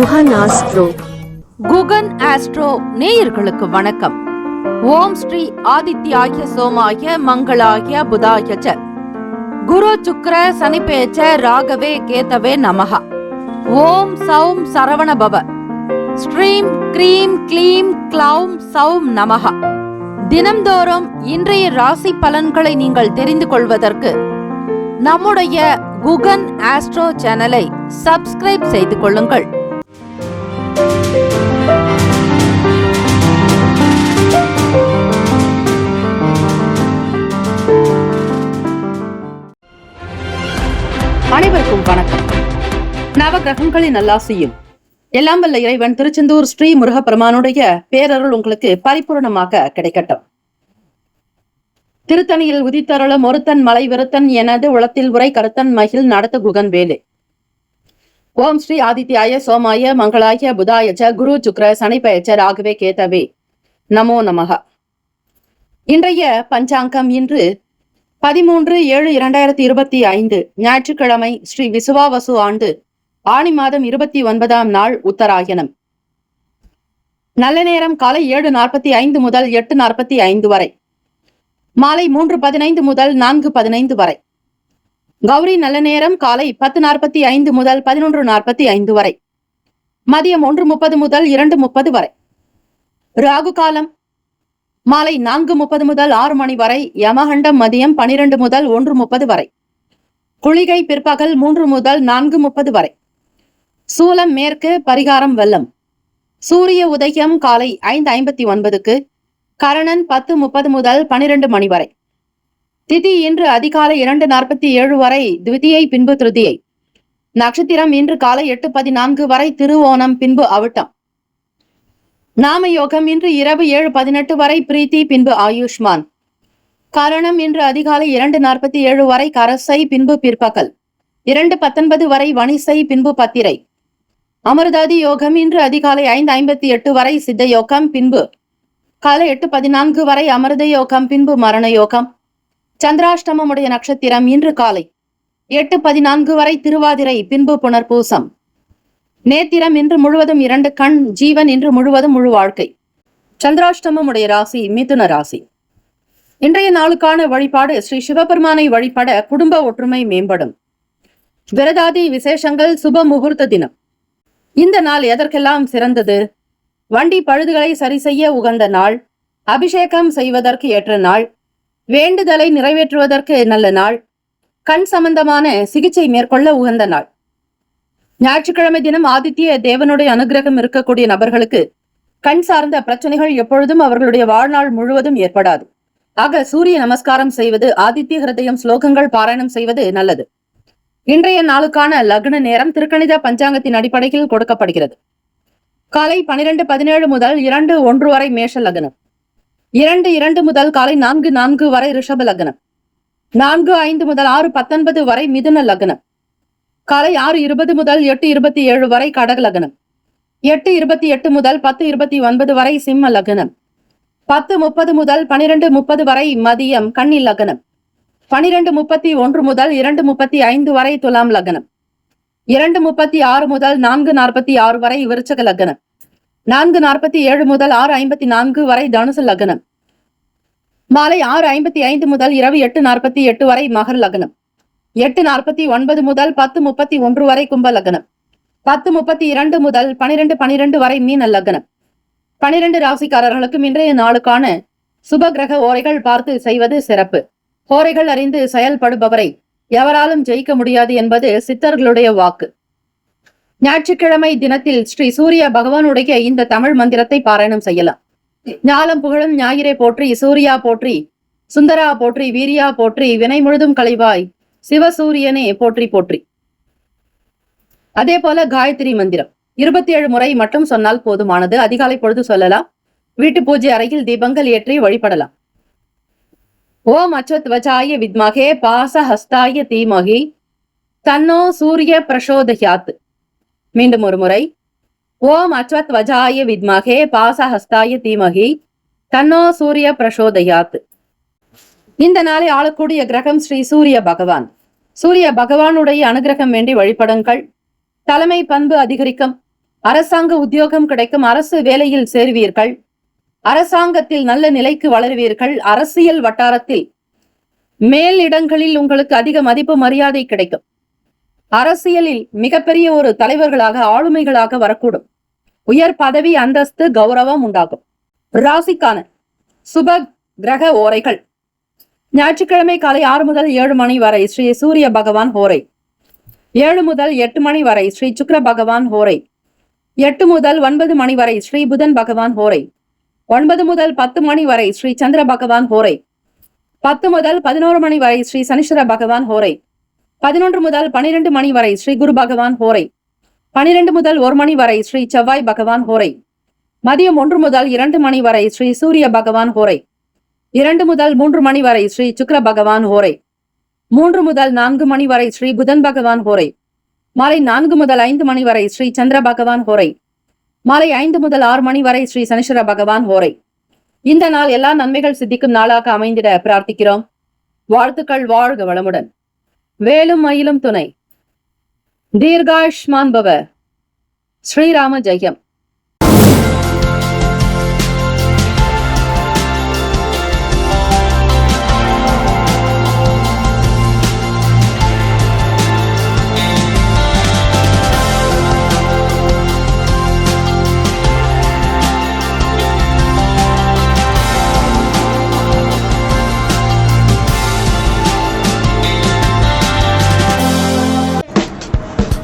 Guhan astro. Guhan astro நேயர்களுக்கு வணக்கம். ஓம் ஸ்ரீ ஆதித்யாய சோமாய மங்களாய புதாய ச குரு சுக்ர சனிபேச்ச ராகவே கேதவே நமஹ. ஓம் சௌம் சரவண பவ. ஸ்ரீம் க்ரீம் க்ளீம் க்ளௌம் சௌம் நமஹ. தினம்தோறும் இன்றைய ராசி பலன்களை நீங்கள் தெரிந்து கொள்வதற்கு நம்முடைய குகன் ஆஸ்ட்ரோ சேனலை சப்ஸ்கிரைப் செய்து கொள்ளுங்கள். அனைவருக்கும் வணக்கம். நவகிரகங்களின் நல்லாசியும் எல்லாம் வல்ல இறைவன் திருச்செந்தூர் ஸ்ரீ முருகப்பெருமானுடைய பேரருள் உங்களுக்கு பரிபூர்ணமாக கிடைக்கட்டும். திருத்தணியில் உதித்தருளும் ஒருத்தன் மலை விருத்தன் எனது உளத்தில் உரை கருத்தன் மகிழ் நடத்த குகன் வேலே. ஓம் ஸ்ரீ ஆதித்யாய சோமாய மங்களாய புதாய ச குரு சுக்ர சனிபயச்ச ராகவே கேதவே நமோ நமக. இன்றைய பஞ்சாங்கம் இன்று 13/7/2025 ஞாயிற்றுக்கிழமை, ஸ்ரீ விசுவாவசு ஆண்டு ஆணி மாதம் 29ஆம் நாள் உத்தராயணம். நல்ல நேரம் காலை 7:45 முதல் 8:45 வரை, மாலை 3:15 முதல் 4:15 வரை. கௌரி நல்ல நேரம் காலை 10:45 முதல் 11:45 வரை, மதியம் 1:30 முதல் 2:30 வரை. ராகு காலம் மாலை 4:30 முதல் 6 மணி வரை, யமகண்டம் மதியம் 12 முதல் 1:30 வரை, குளிகை பிற்பகல் 3 முதல் 4:30 வரை, சூலம் மேற்கு, பரிகாரம் வெள்ளம். சூரிய உதயம் காலை 5:59க்கு, கரணன் 10:30 முதல் 12 மணி வரை. திதி இன்று அதிகாலை 2:47 வரை த்விதியை பின்பு திருதியை. நட்சத்திரம் இன்று காலை 8:14 வரை திருவோணம் பின்பு அவிட்டம். நாம யோகம் இன்று இரவு 7:18 வரை பிரீத்தி பின்பு ஆயுஷ்மான். கரணம் இன்று அதிகாலை 2:47 வரை கரசை பின்பு பிற்பகல் 2:19 வரை வணிசை பின்பு பத்திரை. அமிர்தாதி யோகம் இன்று அதிகாலை 5:58 வரை சித்த யோகம் பின்பு காலை 8:14 வரை அமிர்த யோகம் பின்பு மரண யோகம். சந்திராஷ்டமமுடைய நட்சத்திரம் இன்று காலை 8:14 வரை திருவாதிரை பின்பு புனர்பூசம். நேத்திரம் இன்று முழுவதும் 2 கண், ஜீவன் இன்று முழுவதும் முழு வாழ்க்கை. சந்திராஷ்டமமுடைய ராசி மிதுன ராசி. இன்றைய நாளுக்கான வழிபாடு ஸ்ரீ சிவபெருமானை வழிபட குடும்ப ஒற்றுமை மேம்படும். விரதாதி விசேஷங்கள், சுப முகூர்த்த தினம். இந்த நாள் எதற்கெல்லாம் சிறந்தது? வண்டி பழுதுகளை சரி செய்ய உகந்த நாள், அபிஷேகம் செய்வதற்கு ஏற்ற நாள், வேண்டுதலை நிறைவேற்றுவதற்கு நல்ல நாள், கண் சம்பந்தமான சிகிச்சை மேற்கொள்ள உகந்த நாள். ஞாயிற்றுக்கிழமை தினம் ஆதித்ய தேவனுடைய அனுகிரகம் இருக்கக்கூடிய நபர்களுக்கு கண் சார்ந்த பிரச்சனைகள் எப்பொழுதும் அவர்களுடைய வாழ்நாள் முழுவதும் ஏற்படாது. ஆக சூரிய நமஸ்காரம் செய்வது, ஆதித்ய ஹிருதயம் ஸ்லோகங்கள் பாராயணம் செய்வது நல்லது. இன்றைய நாளுக்கான லக்ன நேரம் திருக்கணித பஞ்சாங்கத்தின் அடிப்படையில் கொடுக்கப்படுகிறது. காலை 12:17 முதல் 2:01 வரை மேஷ லக்னம், 2:02 முதல் காலை 4:04 வரை ரிஷப லக்னம், 4:05 முதல் 6:19 வரை மிதுன லக்னம், காலை 6:20 முதல் 8:27 வரை கடக லக்னம், 8:28 முதல் 10:29 வரை சிம்ம லக்னம், 10:30 முதல் 12:30 வரை மதியம் கன்னி லக்னம், 12:31 முதல் 2:35 வரை துலாம் லக்னம், 2:36 முதல் 4:46 வரை விருச்சக லக்னம், 4:47 முதல் 6:54 வரை தனுசு லக்னம், மாலை 6:55 முதல் இரவு 8:48 வரை மகர் லக்னம், 8:49 முதல் 10:31 வரை கும்ப லக்னம், 10:32 முதல் 12:12 வரை மீன லக்னம். 12 ராசிக்காரர்களுக்கும் இன்றைய நாளுக்கான சுப கிரக ஓரைகள் பார்த்து செய்வது சிறப்பு. ஓரைகள் அறிந்து செயல்படுபவரை எவராலும் ஜெயிக்க முடியாது என்பது சித்தர்களுடைய வாக்கு. ஞாயிற்றுக்கிழமை தினத்தில் ஸ்ரீ சூரிய பகவானுடைய இந்த தமிழ் மந்திரத்தை பாராயணம் செய்யலாம். ஞாலம் புகழும் ஞாயிறை போற்றி, சூர்யா போற்றி, சுந்தரா போற்றி, வீரியா போற்றி, வினை முழுதும் களைவாய், சிவசூரியனே போற்றி போற்றி. அதே போல காயத்ரி மந்திரம் 27 முறை மட்டும் சொன்னால் போதுமானது. அதிகாலை பொழுது சொல்லலாம். வீட்டு பூஜை அறையில் தீபங்கள் ஏற்றி வழிபடலாம். ஓம் அச்வத்வஜாய வித்மகே பாசஹஸ்தாய தீமகி தன்னோ சூரிய பிரசோதயாத். மீண்டும் ஒரு முறை. ஓம் அச்வத்வஜாய வித்மகே பாசஹஸ்தாய தீமகி தன்னோ சூரிய பிரசோதயாத். இந்த நாளை ஆளக்கூடிய கிரகம் ஸ்ரீ சூரிய பகவான். சூரிய பகவானுடைய அனுகிரகம் வேண்டி வழிபடுங்கள். தலைமை பண்பு அதிகரிக்கும். அரசாங்க உத்தியோகம் கிடைக்கும். அரசு வேலையில் சேருவீர்கள். அரசாங்கத்தில் நல்ல நிலைக்கு வளருவீர்கள். அரசியல் வட்டாரத்தில் மேல் இடங்களில் உங்களுக்கு அதிக மதிப்பு மரியாதை கிடைக்கும். அரசியலில் மிகப்பெரிய ஒரு தலைவர்களாக ஆளுமைகளாக வரக்கூடும். உயர் பதவி அந்தஸ்து கௌரவம் உண்டாகும். ராசிக்கான சுப கிரக ஓரைகள். ஞாயிற்றுக்கிழமை காலை 6 முதல் 7 மணி வரை ஸ்ரீ சூரிய பகவான் ஹோரை. 7 முதல் 8 மணி வரை ஸ்ரீ சுக்கிர பகவான் ஹோரை. 8 முதல் 9 மணி வரை ஸ்ரீ புதன் பகவான் ஹோரை. 9 முதல் 10 மணி வரை ஸ்ரீ சந்திர பகவான் ஹோரை. 10 முதல் 11 மணி வரை ஸ்ரீ சனீஸ்வர பகவான் ஹோரை. 11 முதல் 12 மணி வரை ஸ்ரீ குரு பகவான் ஹோரை. 12 முதல் 1 மணி வரை ஸ்ரீ செவ்வாய் பகவான் ஹோரை. மதியம் 1 முதல் 2 மணி வரை ஸ்ரீ சூரிய பகவான் ஹோரை. 2 முதல் 3 மணி வரை ஸ்ரீ சுக்கிர பகவான் ஹோரை. 3 முதல் 4 மணி வரை ஸ்ரீ புதன் பகவான் ஹோரை. மாலை 4 முதல் 5 மணி வரை ஸ்ரீ சந்திர பகவான் ஹோரை. மாலை 5 முதல் 6 மணி வரை ஸ்ரீ சனீஸ்வர பகவான் ஹோரை. இந்த நாள் எல்லா நன்மைகள் சித்திக்கும் நாளாக அமைந்திட பிரார்த்திக்கிறோம். வாழ்த்துக்கள். வாழ்க வளமுடன். வேலும் மயிலும் துணை. தீர்காயுஷ்மான் பவ. ஸ்ரீராம ஜெயம்.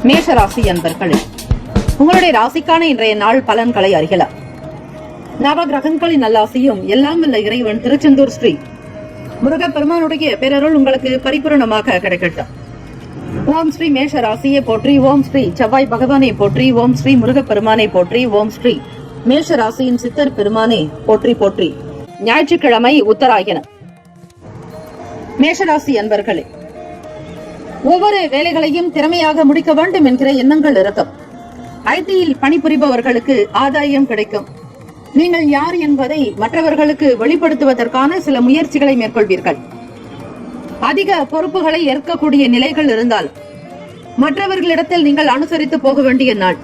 மேஷ ராசி அன்பர்களே, உங்களுடைய ராசிக்கான இன்றைய நாள் பலன்களை அறியலாம். நவ கிரகங்களின் நல்லாசியும் எல்லாம் வல்ல இறைவன் திருச்செந்தூர் ஸ்ரீ முருகப்பெருமானுடைய பேரருள் உங்களுக்கு பரிபூரணமாக கிடைக்கட்டும். ஓம் ஸ்ரீ மேஷ ராசியை போற்றி. ஓம் ஸ்ரீ செவ்வாய் பகவானை போற்றி. ஓம் ஸ்ரீ முருகப்பெருமானை போற்றி. ஓம் ஸ்ரீ மேஷ ராசியின் சித்தர் பெருமானை போற்றி போற்றி. ஞாயிற்றுக்கிழமை உத்தராயணம். மேஷராசி அன்பர்களே, ஒவ்வொரு வேலைகளையும் திறமையாக முடிக்க வேண்டும் என்கிற எண்ணங்கள் இருக்கும். ஐடியில் பணிபுரிபவர்களுக்கு ஆதாயம் கிடைக்கும். நீங்கள் யார் என்பதை மற்றவர்களுக்கு வெளிப்படுத்துவதற்கான சில முயற்சிகளை மேற்கொள்வீர்கள். அதிக பொறுப்புகளை ஏற்கக்கூடிய நிலைகள் இருந்தால் மற்றவர்களிடத்தில் நீங்கள் அனுசரித்து போக வேண்டிய நாள்.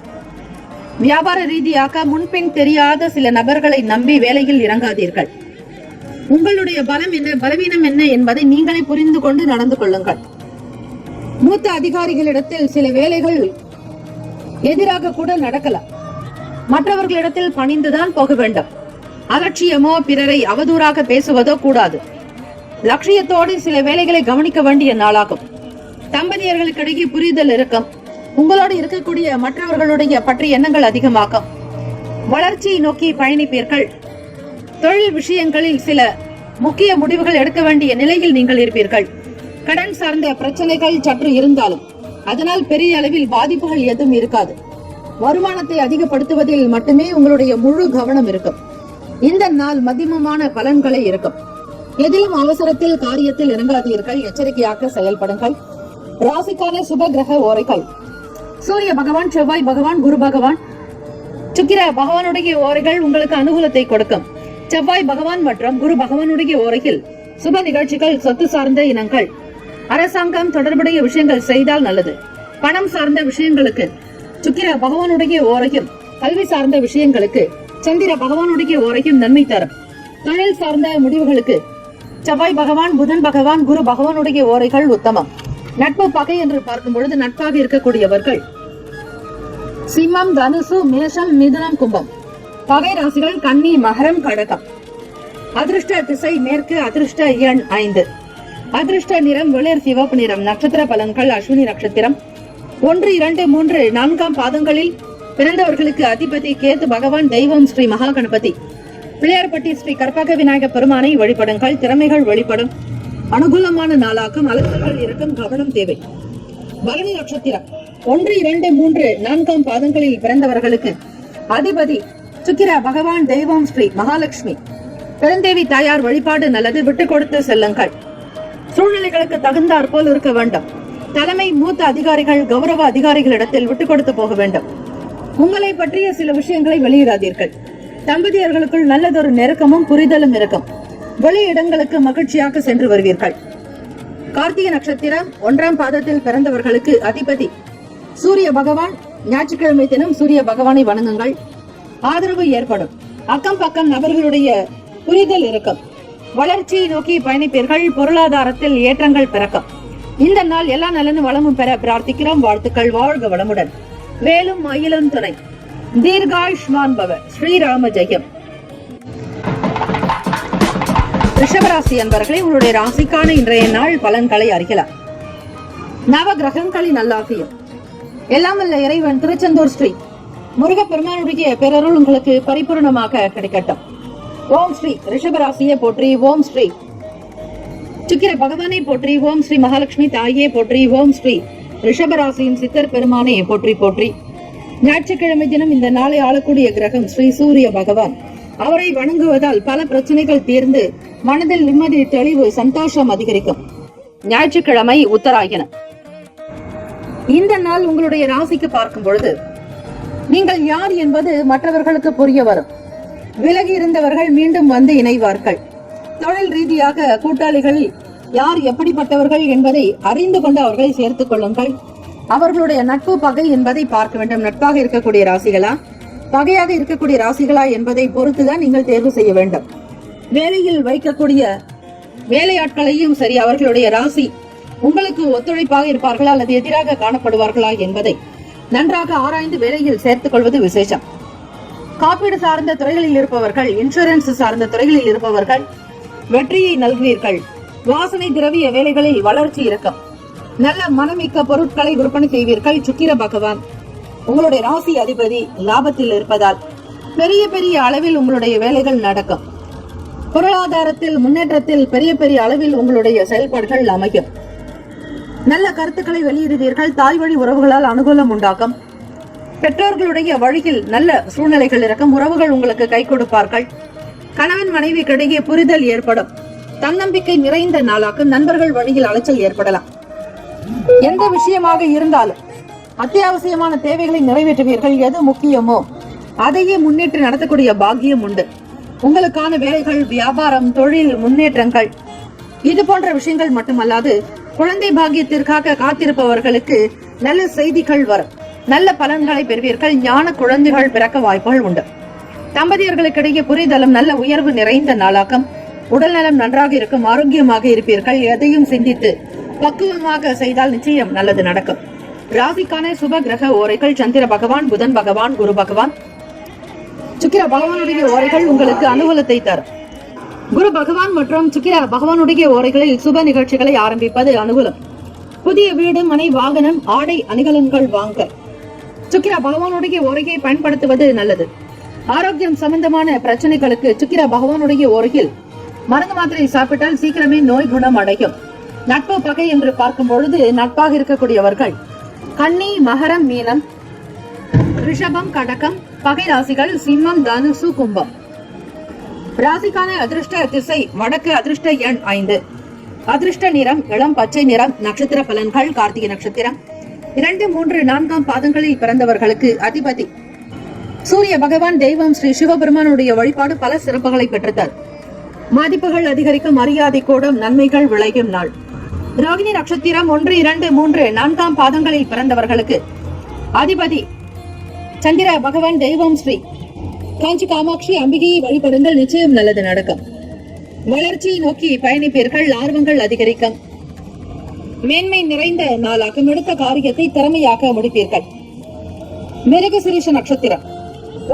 வியாபார ரீதியாக முன்பின் தெரியாத சில நபர்களை நம்பி வேலையில் இறங்காதீர்கள். உங்களுடைய பலம் என்ன, பலவீனம் என்ன என்பதை நீங்களே புரிந்து கொண்டு நடந்து கொள்ளுங்கள். மூத்த அதிகாரிகளிடத்தில் சில வேலைகள் எதிராக கூட நடக்கலாம். மற்றவர்களிடத்தில் பணிந்துதான் போக வேண்டும். அலட்சியமோ பிறரை அவதூறாக பேசுவதோ கூடாது. லட்சியத்தோடு சில வேலைகளை கவனிக்க வேண்டிய நாளாகும். தம்பதியர்களுக்கிடையே புரிதல் இருக்கும். உங்களோடு இருக்கக்கூடிய மற்றவர்களுடைய பற்றிய எண்ணங்கள் அதிகமாகும். வளர்ச்சியை நோக்கி பயணிப்பீர்கள். தொழில் விஷயங்களில் சில முக்கிய முடிவுகள் எடுக்க வேண்டிய நிலையில் நீங்கள் இருப்பீர்கள். கடன் சார்ந்த பிரச்சனைகள் சற்று இருந்தாலும் அதனால் பெரிய அளவில் பாதிப்புகள் எதுவும் இருக்காது. வருமானத்தை அதிகப்படுத்துவதில் மட்டுமே உங்களுடைய முழு கவனம் இருக்கும். இந்த நாள் மதிமமான பலன்களை இருக்கும். எதிலும் அவசரத்தில் காரியத்தில் இறங்காதீர்கள். எச்சரிக்கையாக செயல்படுங்கள். ராசிக்கான சுப கிரக ஓரைகள். சூரிய பகவான், செவ்வாய் பகவான், குரு பகவான், சுக்கிர பகவானுடைய ஓரைகள் உங்களுக்கு அனுகூலத்தை கொடுக்கும். செவ்வாய் பகவான் மற்றும் குரு பகவானுடைய ஓரையில் சுப நிகழ்ச்சிகள், சொத்து சார்ந்த இனங்கள், அரசாங்கம் தொடர்புடைய விஷயங்கள் செய்தால் நல்லது. பணம் சார்ந்த விஷயங்களுக்கு சுக்கிர பகவானுடைய ஓரையும், கல்வி சார்ந்த விஷயங்களுக்கு சந்திர பகவானுடைய ஓரையும் நன்மை தரும். தொழில் சார்ந்த முடிவுகளுக்கு செவ்வாய் பகவான், புதன் பகவான், குரு பகவானுடைய ஓரைகள் உத்தமம். நட்பு பகை என்று பார்க்கும் பொழுது நட்பாக இருக்கக்கூடியவர்கள் சிம்மம், தனுசு, மேஷம், மிதுனம், கும்பம். பகை ராசிகள் கன்னி, மகரம், கடகம். அதிர்ஷ்ட திசை மேற்கு. அதிர்ஷ்ட எண் 5. அதிர்ஷ்ட நிறம் வெளிர் சிவப்பு நிறம். நட்சத்திர பலன்கள் அஸ்வினி நட்சத்திரம் 1, 2, 3, 4 பாதங்களில் பிறந்தவர்களுக்கு அதிபதி கேது பகவான். தெய்வம் ஸ்ரீ மகா கணபதி. பிள்ளையார்பட்டி ஸ்ரீ கற்பக விநாயக பெருமானை வழிபடுங்கள். திறமைகள் வெளிப்படும். அனுகூலமான நாளாகும். அலட்சியங்கள் இருக்கும். கவனம் தேவை. பரணி நட்சத்திரம் 1, 2, 3, 4 பாதங்களில் பிறந்தவர்களுக்கு அதிபதி சுக்கிர பகவான். தெய்வம் ஸ்ரீ மகாலட்சுமி. பெருந்தேவி தாயார் வழிபாடு நல்லது. விட்டுக் கொடுத்து செல்லுங்கள். சூழ்நிலைகளுக்கு தகுந்தாற் போல் இருக்க வேண்டும். தலைமை மூத்த அதிகாரிகள், கௌரவ அதிகாரிகளிடத்தில் விட்டுக் கொடுத்து போக வேண்டும். உங்களை பற்றிய சில விஷயங்களை வெளியிடாதீர்கள். தம்பதியர்களுக்குள் நல்லதொரு நெருக்கமும் புரிதலும் இருக்கும். வெளி இடங்களுக்கு மகிழ்ச்சியாக சென்று வருவீர்கள். கார்த்திகை நட்சத்திரம் 1 பாதத்தில் பிறந்தவர்களுக்கு அதிபதி சூரிய பகவான். ஞாயிற்றுக்கிழமை தினம் சூரிய பகவானை வணங்குங்கள். ஆதரவு ஏற்படும். அக்கம் பக்கம் நபர்களுடைய புரிதல் இருக்கும். வளர்ச்சியை நோக்கி பயணிப்பீர்கள். பொருளாதாரத்தில் ஏற்றங்கள் பிறக்கும். இந்த நாள் எல்லா நலனும் வளமும் பெற பிரார்த்திக்கிறோம். வாழ்த்துக்கள். வாழ்க வளமுடன். வேலும் மயிலும் துணை. தீர்காயுஷ்மான் பவ. ஸ்ரீராம ஜெயம். ரிஷபராசி அன்பர்களே, உங்களுடைய ராசிக்கான இன்றைய நாள் பலன்களை அறியலாம். நவ கிரகங்களின் நல்லாசியம். எல்லாம் வல்ல இறைவன் திருச்செந்தூர் ஸ்ரீ முருகப்பெருமானுடைய பேரருள் உங்களுக்கு பரிபூர்ணமாக கிடைக்கட்டும். ஓம் ஸ்ரீ ரிஷபராசியை போற்றி. ஓம் ஸ்ரீ சுக்கிர பகவானை போற்றி. ஓம் ஸ்ரீ மகாலட்சுமி தாயே போற்றி. ஓம் ஸ்ரீ ரிஷபராசியின் சித்தர் பெருமானை போற்றி போற்றி. ஞாயிற்றுக்கிழமை தினம் இந்த நாளை ஆளக்கூடிய கிரகம் ஸ்ரீ சூரிய பகவான். அவரை வணங்குவதால் பல பிரச்சனைகள் தீர்ந்து மனதில் நிம்மதி, தெளிவு, சந்தோஷம் அதிகரிக்கும். ஞாயிற்றுக்கிழமை உத்தராயணம். இந்த நாள் உங்களுடைய ராசிக்கு பார்க்கும் பொழுது நீங்கள் யார் என்பது மற்றவர்களுக்கு புரிய வரும். விலகி இருந்தவர்கள் மீண்டும் வந்து இணைவார்கள். தொழில் ரீதியாக கூட்டாளிகள் யார் எப்படிப்பட்டவர்கள் என்பதை அறிந்து கொண்டு அவர்களை சேர்த்துக் கொள்ளுங்கள். அவர்களுடைய நட்பு பகை என்பதை பார்க்க வேண்டும். நட்பாக இருக்கக்கூடிய ராசிகளா, பகையாக இருக்கக்கூடிய ராசிகளா என்பதை பொறுத்துதான் நீங்கள் தேர்வு செய்ய வேண்டும். வேலையில் வைக்கக்கூடிய வேலையாட்களையும் சரி, அவர்களுடைய ராசி உங்களுக்கு ஒத்துழைப்பாக இருப்பார்களா அல்லது எதிராக காணப்படுவார்களா என்பதை நன்றாக ஆராய்ந்து வேலையில் சேர்த்துக் கொள்வது விசேஷம். காப்பீடு சார்ந்த துறைகளில் இருப்பவர்கள், இன்சூரன்ஸ் சார்ந்த துறைகளில் இருப்பவர்கள் வெற்றியை நல்குவீர்கள். வாசனை திரவிய வேலைகளில் வளர்ச்சி இருக்கும். நல்ல மனமிக்க பொருட்களை விற்பனை செய்வீர்கள். சுக்கிர பகவான் உங்களுடைய ராசி அதிபதி லாபத்தில் இருப்பதால் பெரிய பெரிய அளவில் உங்களுடைய வேலைகள் நடக்கும். பொருளாதாரத்தில் முன்னேற்றத்தில் பெரிய பெரிய அளவில் உங்களுடைய செயல்பாடுகள் அமையும். நல்ல கருத்துக்களை வெளியிடுவீர்கள். தாய் வழி உறவுகளால் அனுகூலம் உண்டாகும். பெற்றோர்களுடைய வழியில் நல்ல சூழ்நிலைகள் இருக்கும். உறவுகள் உங்களுக்கு கை கொடுப்பார்கள். கணவன் மனைவிக்கிடையே புரிதல் ஏற்படும். தன்னம்பிக்கை நிறைந்த நாளாக நண்பர்கள் வழியில் அலைச்சல் ஏற்படலாம். எந்த விஷயமாக இருந்தாலும் அத்தியாவசியமான தேவைகளை நிறைவேற்றுவீர்கள். எது முக்கியமோ அதையே முன்னேற்றி நடத்தக்கூடிய பாக்கியம் உண்டு. உங்களுக்கான வேலைகள், வியாபாரம், தொழில் முன்னேற்றங்கள் இது போன்ற விஷயங்கள் மட்டுமல்லாது குழந்தை பாக்கியத்திற்காக காத்திருப்பவர்களுக்கு நல்ல செய்திகள் வரும். நல்ல பலன்களை பெறுவீர்கள். ஞான குழந்தைகள் பிறக்க வாய்ப்புகள் உண்டு. தம்பதியர்களுக்கிடையே புரிதலும் நல்ல உயர்வு நிறைந்த நாளாக்கம். உடல் நலம் நன்றாக இருக்கும். ஆரோக்கியமாக இருப்பீர்கள். எதையும் சிந்தித்து பக்குவமாக செய்தால் நிச்சயம் நல்லது நடக்கும். ராசிக்கான சுப கிரக ஓரைகள் சந்திர பகவான், புதன் பகவான், குரு பகவான், சுக்கிர பகவானுடைய ஓரைகள் உங்களுக்கு அனுகூலத்தை தரும். குரு பகவான் மற்றும் சுக்கிர பகவானுடைய ஓரைகளில் சுப நிகழ்ச்சிகளை ஆரம்பிப்பது அனுகூலம். புதிய வீடு, மனை, வாகனம், ஆடை அணிகலன்கள் வாங்க சுக்கிர பகவானுடைய ஓரையை பயன்படுத்துவது நல்லது. ஆரோக்கியம் சம்பந்தமான பிரச்சனைகளுக்கு சுக்கிர பகவானுடைய ஓரையில் மருந்து மாத்திரை சாப்பிட்டால் சீக்கிரமே நோய் குணம் அடையும். நட்பு பகை என்று பார்க்கும் பொழுது நட்பாக இருக்கக்கூடியவர்கள் கன்னி, மகரம், மீனம், ரிஷபம், கடகம். பகை ராசிகள் சிம்மம், தனுசு, கும்பம். ராசிக்கான அதிர்ஷ்ட திசை வடக்கு. அதிர்ஷ்ட எண் 5. அதிர்ஷ்ட நிறம் இளம் பச்சை நிறம். நட்சத்திர பலன்கள் கார்த்திகை நட்சத்திரம் 2, 3, 4 பாதங்களில் பிறந்தவர்களுக்கு அதிபதி சூரிய பகவான். தெய்வம் ஸ்ரீ சிவபெருமானுடைய வழிபாடு பல சிறப்புகளை பெற்றுத்தார். மதிப்புகள் அதிகரிக்கும். மரியாதை கூடும். நன்மைகள் விளையும் நாள். ரோகிணி நட்சத்திரம் 1, 2, 3, 4 பாதங்களில் பிறந்தவர்களுக்கு அதிபதி சந்திர பகவான். தெய்வம் ஸ்ரீ காஞ்சி காமாட்சி அம்பிகையை வழிபடுங்கள். நிச்சயம் நல்லது நடக்கும். வளர்ச்சியை நோக்கி பயணிப்பீர்கள். ஆர்வங்கள் அதிகரிக்கும். மேன்மை நிறைந்த நாளாகும். எடுத்த காரியத்தை திறமையாக முடிப்பீர்கள். மிருகசீரிஷ நட்சத்திரம்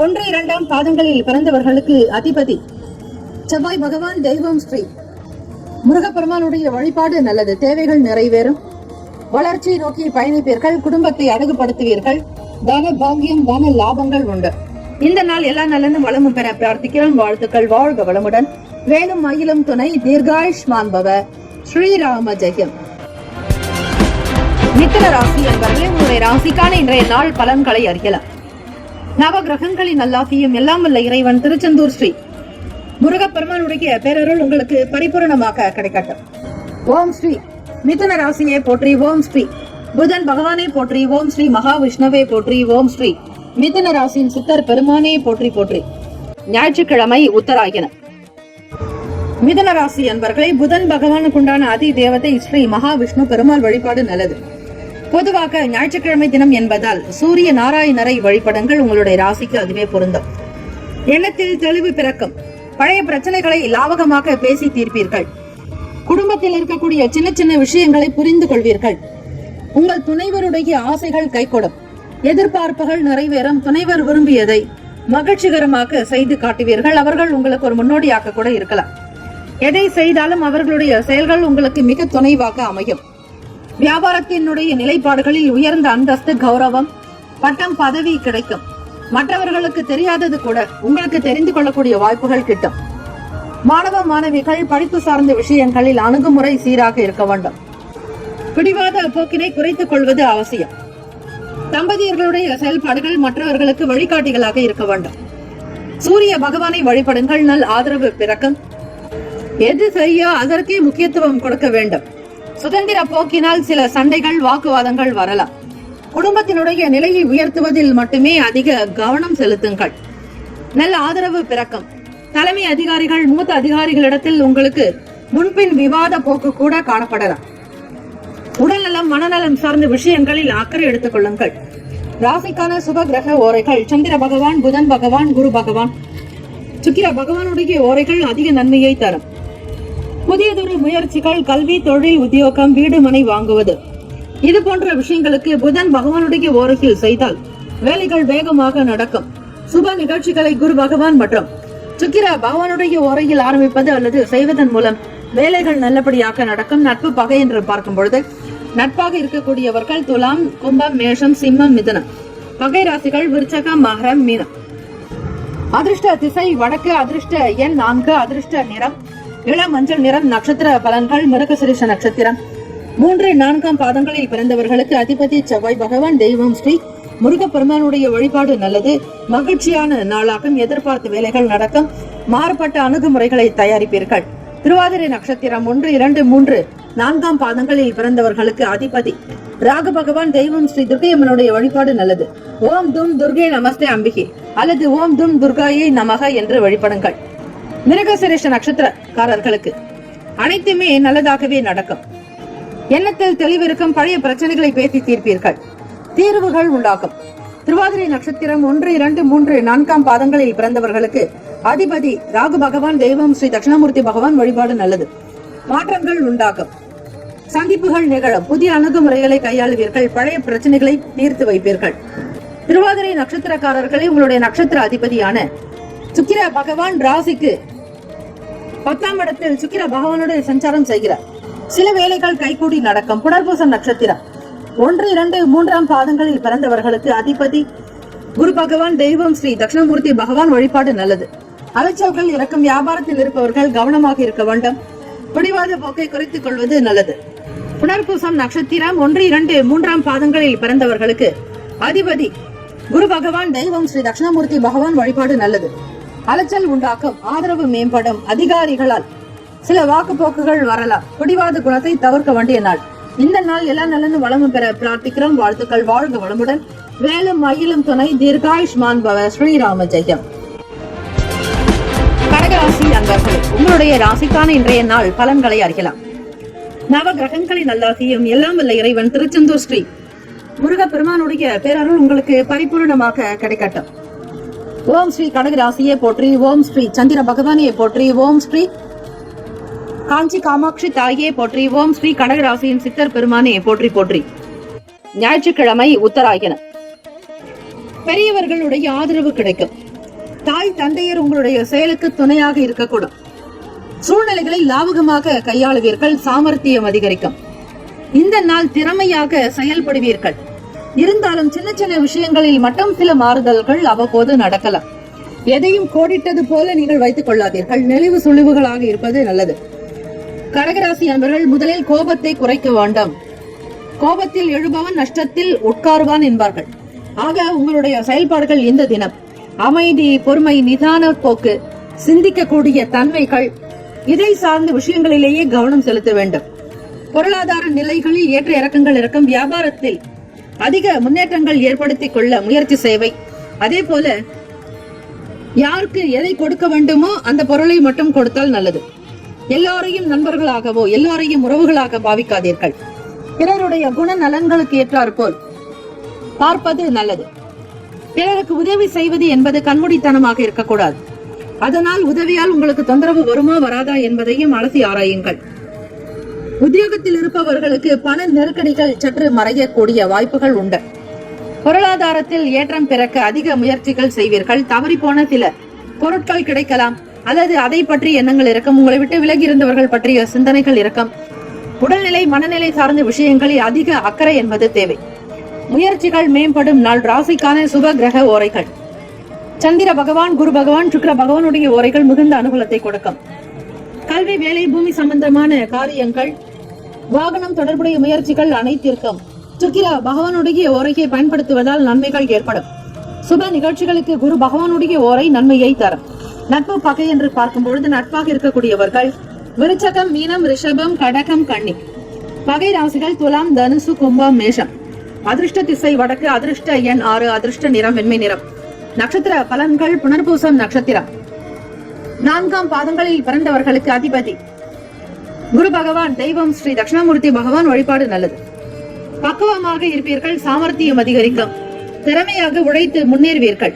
1, 2 பாதங்களில் பிறந்தவர்களுக்கு அதிபதி செவ்வாய் பகவான். தெய்வம் ஸ்ரீ முருகப்பெருமானுடைய வழிபாடு நல்லது. தேவைகள் நிறைவேறும். வளர்ச்சியை நோக்கி பயணிப்பீர்கள். குடும்பத்தை அழகுபடுத்துவீர்கள். தன பாக்கியம், தன லாபங்கள் உண்டு. இந்த நாள் எல்லா நலனும் வளமும் பெற பிரார்த்திக்கிறோம். வாழ்த்துக்கள். வாழ்க வளமுடன். வேலும் மயிலும் துணை. தீர்காயுஷ்மான் பவ. ஸ்ரீராம ஜெயம். மிதுன ராசி என்பவர்களே, உங்களுடைய ராசிக்கான இன்றைய நாள் பலன்களை அறியலாம். நவ கிரகங்களின் நல்லாசியும் எல்லாம் வல்ல இறைவன் திருச்செந்தூர் ஸ்ரீ முருகப்பெருமானுடைய பேரருள் உங்களுக்கு பரிபூரணமாக கிடைக்கட்டும். ஓம் ஸ்ரீ மிதுன ராசியை போற்றி. ஓம் ஸ்ரீ புதன் பகவானை போற்றி. ஓம் ஸ்ரீ மகாவிஷ்ணுவை போற்றி. ஓம் ஸ்ரீ மிதுன ராசியின் சித்தர் பெருமானே போற்றி போற்றி. ஞாயிற்றுக்கிழமை உத்தராயணம். மிதுன ராசி அன்பர்களை புதன் பகவானுக்குண்டான அதி தேவதை ஸ்ரீ மகாவிஷ்ணு பெருமாள் வழிபாடு நல்லது. பொதுவாக ஞாயிற்றுக்கிழமை தினம் என்பதால் சூரிய நாராயணரை வழிபடுங்கள். உங்களுடைய ராசிக்கு அதுவே பொருந்தும். எண்ணத்தில் தெளிவு பிறக்கும். பழைய பிரச்சனைகளை லாவகமாக பேசி தீர்ப்பீர்கள். குடும்பத்தில் இருக்கக்கூடிய சின்ன சின்ன விஷயங்களை புரிந்து கொள்வீர்கள். உங்கள் துணைவருடைய ஆசைகள் கைகூடும். எதிர்பார்ப்புகள் நிறைவேறும். துணைவர் விரும்பியதை மகிழ்ச்சிகரமாக செய்து காட்டுவீர்கள். அவர்கள் உங்களுக்கு ஒரு முன்னோடியாக கூட இருக்கலாம். எதை செய்தாலும் அவர்களுடைய செயல்கள் உங்களுக்கு மிக துணைவாக அமையும். வியாபாரத்தினுடைய நிலைப்பாடுகளில் உயர்ந்த அந்தஸ்து, கௌரவம், பட்டம், பதவி கிடைக்கும். மற்றவர்களுக்கு தெரியாதது கூட உங்களுக்கு தெரிந்து கொள்ளக்கூடிய வாய்ப்புகள் கிட்டும். மாணவ மாணவிகள் படிப்பு சார்ந்த விஷயங்களில் அணுகுமுறை சீராக இருக்க வேண்டும். பிடிவாத போக்கினை குறைத்துக் கொள்வது அவசியம். தம்பதியர்களுடைய செயல்பாடுகள் மற்றவர்களுக்கு வழிகாட்டிகளாக இருக்க வேண்டும். சூரிய பகவானை வழிபடுங்கள். நல் ஆதரவு பிறக்கும். எது சரியோ அதற்கே முக்கியத்துவம் கொடுக்க வேண்டும். சுதந்திர போக்கினால் சில சண்டைகள், வாக்குவாதங்கள் வரலாம். குடும்பத்தினுடைய நிலையை உயர்த்துவதில் மட்டுமே அதிக கவனம் செலுத்துங்கள். நல்ல ஆதரவு பிறக்கும். தலைமை அதிகாரிகள், மூத்த அதிகாரிகளிடத்தில் உங்களுக்கு முன்பின் விவாத போக்கு கூட காணப்படலாம். உடல்நலம், மனநலம் சார்ந்த விஷயங்களில் அக்கறை எடுத்துக் கொள்ளுங்கள். ராசிக்கான சுப கிரக ஓரைகள்: சந்திர பகவான், புதன் பகவான், குரு பகவான், சுக்கிர பகவானுடைய ஓரைகள் அதிக நன்மையை தரும். புதியதொரு முயற்சிகள், கல்வி, தொழில், உத்தியோகம், வீடு, மனை வாங்குவது, இது போன்ற விஷயங்களுக்கு புதன் பகவானுடைய ஓரையில் செய்தால் வேலைகள் வேகமாக நடக்கும். சுப நிகழ்ச்சிகளை குரு பகவான் மற்றும் சுக்கிர பகவானுடைய ஓரையில் ஆரம்பிப்பது அல்லது செய்வதன் மூலம் வேலைகள் நல்லபடியாக நடக்கும். நட்பு, பகை என்று பார்க்கும் பொழுது நட்பாக இருக்கக்கூடியவர்கள் துலாம், கும்பம், மேஷம், சிம்மம், மிதுனம். பகை ராசிகள் விருச்சகம், மகரம், மீனம். அதிர்ஷ்ட திசை வடக்கு. அதிர்ஷ்ட எண் 4. அதிர்ஷ்ட நிறம் இளம் மஞ்சள் நிறம். நட்சத்திர பலன்கள்: மிருகசிரிஷ நட்சத்திரம் 3, 4 பாதங்களில் பிறந்தவர்களுக்கு அதிபதி செவ்வாய் பகவான். தெய்வம் ஸ்ரீ முருகப்பெருமானுடைய வழிபாடு நல்லது. மகிழ்ச்சியான நாளாகும். எதிர்பார்த்த வேலைகள் நடக்கும். மாறுபட்ட அணுகுமுறைகளை தயாரிப்பீர்கள். திருவாதிரை நட்சத்திரம் 1, 2, 3, 4 பாதங்களில் பிறந்தவர்களுக்கு அதிபதி ராகு பகவான். தெய்வம் ஸ்ரீ துர்க்கையம்மனுடைய வழிபாடு நல்லது. ஓம் தும் துர்கே நமஸ்தே அம்பிகை அல்லது ஓம் தும் துர்காயை நமக என்று வழிபடுங்கள். மிருகசிரேஷ நட்சத்திரக்காரர்களுக்கு அனைத்துமே நல்லதாகவே நடக்கும். எண்ணத்தில் தெளிவிருக்கும். பழைய பிரச்சனைகளை பேசி தீர்ப்பீர்கள். தீர்வுகள் உண்டாகும். திருவாதிரை நட்சத்திரம் 1, 2, 3, 4 பாதங்களில் பிறந்தவர்களுக்கு அதிபதி ராகு பகவான். தெய்வம் ஸ்ரீ தட்சிணாமூர்த்தி பகவான். வழிபாடு நல்லது. மாற்றங்கள் உண்டாகும். சந்திப்புகள் நிகழும். புதிய அணுகுமுறைகளை கையாளுவீர்கள். பழைய பிரச்சனைகளை தீர்த்து வைப்பீர்கள். திருவாதிரை நட்சத்திரக்காரர்களை உங்களுடைய நட்சத்திர அதிபதியான சுக்கிர பகவான் ராசிக்கு 10ஆம் இடத்தில் சுக்கிர பகவானுடைய சஞ்சாரம் செய்கிறார். சில வேலைகள் கைகூடி நடக்கும். புனர்பூசம் நட்சத்திரம் 1, 2, 3 பாதங்களில் பிறந்தவர்களுக்கு அதிபதி குரு பகவான். தெய்வம் ஸ்ரீ தட்சிணாமூர்த்தி பகவான். வழிபாடு நல்லது. அலைச்சல்கள் இறக்கும். வியாபாரத்தில் இருப்பவர்கள் கவனமாக இருக்க வேண்டும். பிடிவாத போக்கை குறைத்துக் கொள்வது நல்லது. புனர்பூசம் நட்சத்திரம் 1, 2, 3 பாதங்களில் பிறந்தவர்களுக்கு அதிபதி குரு பகவான். தெய்வம் ஸ்ரீ தட்சிணாமூர்த்தி பகவான். வழிபாடு நல்லது. அலைச்சல் உண்டாக்கும். ஆதரவு மேம்படும். அதிகாரிகளால் சில வாக்கு போக்குகள் வரலாம். பிடிவாத குணத்தை தவிர்க்க வேண்டிய நாள். இந்த நாள் எல்லா நலனும் வளமும் பெற பிரார்த்திக்கிறோம். வாழ்த்துக்கள். வாழ்க வளமுடன். வேலும் மயிலும் துணை. தீர்காயுஷ்மான் பவ. ஸ்ரீராம ஜெயம். கடகராசி அன்பர்களே, உங்களுடைய ராசிக்கான இன்றைய நாள் பலன்களை அறியலாம். நவ கிரகங்களின் நல்லாசியும் எல்லாம் வல்ல இறைவன் திருச்செந்தூர் ஸ்ரீ முருகப்பெருமானுடைய பேரருள் உங்களுக்கு பரிபூர்ணமாக கிடைக்கட்டும். ஓம் ஸ்ரீ கடகராசியை போற்றி. ஓம் ஸ்ரீ சந்திர பகவானியை போற்றி. ஓம் ஸ்ரீ காஞ்சி காமாட்சி தாயே போற்றி. ஓம் ஸ்ரீ கடகராசியின் சித்தர் பெருமானே போற்றி போற்றி. ஞாயிற்றுக்கிழமை உத்தராயணம். பெரியவர்களுடைய ஆதரவு கிடைக்கும். தாய் தந்தையர் உங்களுடைய செயலுக்கு துணையாக இருக்கக்கூடும். சூழ்நிலைகளை லாபகமாக கையாளுவீர்கள். சாமர்த்தியம் அதிகரிக்கும். இந்த நாள் திறமையாக செயல்படுவீர்கள். இருந்தாலும் சின்ன சின்ன விஷயங்களில் மட்டும் சில மாறுதல்கள் அவ்வப்போது நடக்கலாம். எதையும் கோடிட்டது போல நீங்கள் வைத்துக் கொள்ளாதீர்கள். நெளிவு சுழிவுகளாக இருப்பது நல்லது. கடகராசி அன்பர்கள் முதலில் கோபத்தை குறைக்க வேண்டாம். கோபத்தில் எழுபவன் நஷ்டத்தில் உட்காருவான் என்பார்கள். ஆக உங்களுடைய செயல்பாடுகள் இந்த தினம் அமைதி, பொறுமை, நிதான போக்கு, சிந்திக்கக்கூடிய தன்மைகள், இதை சார்ந்த விஷயங்களிலேயே கவனம் செலுத்த வேண்டும். பொருளாதார நிலைகளில் ஏற்ற இறக்கங்கள் இருக்கும். வியாபாரத்தில் அதிக முன்னேற்றங்கள் ஏற்படுத்திக் கொள்ள முயற்சி செய்வை. அதே போல யாருக்கு எதை கொடுக்க வேண்டுமோ அந்த பொருளை மட்டும் கொடுத்தால் நல்லது. எல்லாரையும் நண்பர்களாகவோ எல்லாரையும் உறவுகளாக பாவிக்காதீர்கள். பிறருடைய குண நலன்களுக்கு ஏற்றாற்போல் பார்ப்பது நல்லது. பிறருக்கு உதவி செய்வது என்பது கண்மூடித்தனமாக இருக்கக்கூடாது. அதனால் உதவியால் உங்களுக்கு தொந்தரவு வருமா வராதா என்பதையும் அலசி ஆராயுங்கள். உத்தியோகத்தில் இருப்பவர்களுக்கு பண நெருக்கடிகள் சற்று மறையக்கூடிய வாய்ப்புகள் உண்டு. பொருளாதாரத்தில் ஏற்றம் பிறக்க அதிக முயற்சிகள் செய்வீர்கள். தவறிப்போன சில பொருட்கள் கிடைக்கலாம், அல்லது அதை பற்றி எண்ணங்கள் இருக்கும். உங்களை விட்டு விலகி இருந்தவர்கள் பற்றிய சிந்தனைகள் இருக்கும். உடல்நிலை மனநிலை சார்ந்த விஷயங்களில் அதிக அக்கறை என்பது தேவை. முயற்சிகள் மேம்படும் நாள். ராசிக்கான சுப கிரக ஓரைகள். சந்திர பகவான், குரு பகவான், சுக்கிர பகவானுடைய ஓரைகள் மிகுந்த அனுகூலத்தை கொடுக்கும். கல்வி, வேலை, பூமி சம்பந்தமான காரியங்கள், வாகனம் தொடர்புடைய முயற்சிகள் அனைத்திற்கும் சுக்கிர பகவானுடைய ஓரையை பயன்படுத்துவதால் நன்மைகள் ஏற்படும். சுப நிகழ்ச்சிகளுக்கு குரு பகவானுடைய ஓரை நன்மையை தரும். நட்பு பகை என்று பார்க்கும் பொழுது நட்பாக இருக்கக்கூடியவர்கள் விருச்சகம், மீனம், ரிஷபம், கடகம், கன்னி. பகை ராசிகள் துலாம், தனுசு, கும்பம், மேஷம். அதிர்ஷ்ட திசை வடக்கு. அதிர்ஷ்ட எண் 6. அதிர்ஷ்ட நிறம் வெண்மை நிறம். நட்சத்திர பலன்கள். புனர்பூசம் நட்சத்திரம் 4ஆம் பாதங்களில் பிறந்தவர்களுக்கு அதிபதி குரு பகவான். தெய்வம் ஸ்ரீ தட்சிணாமூர்த்தி பகவான் வழிபாடு நல்லது. பக்குவமாக இருப்பீர்கள். சாமர்த்தியம் அதிகரிக்கும். திறமையாக உழைத்து முன்னேறுவீர்கள்.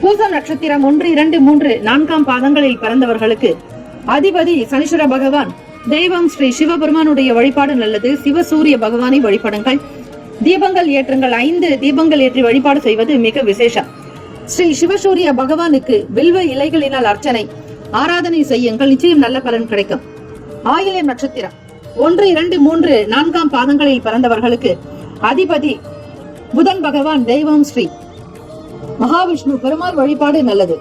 பூசம் நட்சத்திரம் 1, 2, 3, 4ஆம் பாதங்களில் பிறந்தவர்களுக்கு அதிபதி சனீஸ்வர பகவான். தெய்வம் ஸ்ரீ சிவபெருமானுடைய வழிபாடு நல்லது. சிவசூரிய பகவானை வழிபடுங்கள். தீபங்கள் ஏற்றுங்கள். 5 தீபங்கள் ஏற்றி வழிபாடு செய்வது மிக விசேஷம். ஸ்ரீ சிவசூரிய பகவானுக்கு வில்வ இலைகளினால் அர்ச்சனை ஆராதனை செய்யுங்கள். நிச்சயம் நல்ல பலன் கிடைக்கும். ஆயில்யம் நட்சத்திரம் 1, 2, 3, 4ஆம் பாதங்களில் பிறந்தவர்களுக்கு அதிபதி புதன் பகவான். தெய்வம் ஸ்ரீ மகாவிஷ்ணு பெருமாள் வழிபாடு நல்லது.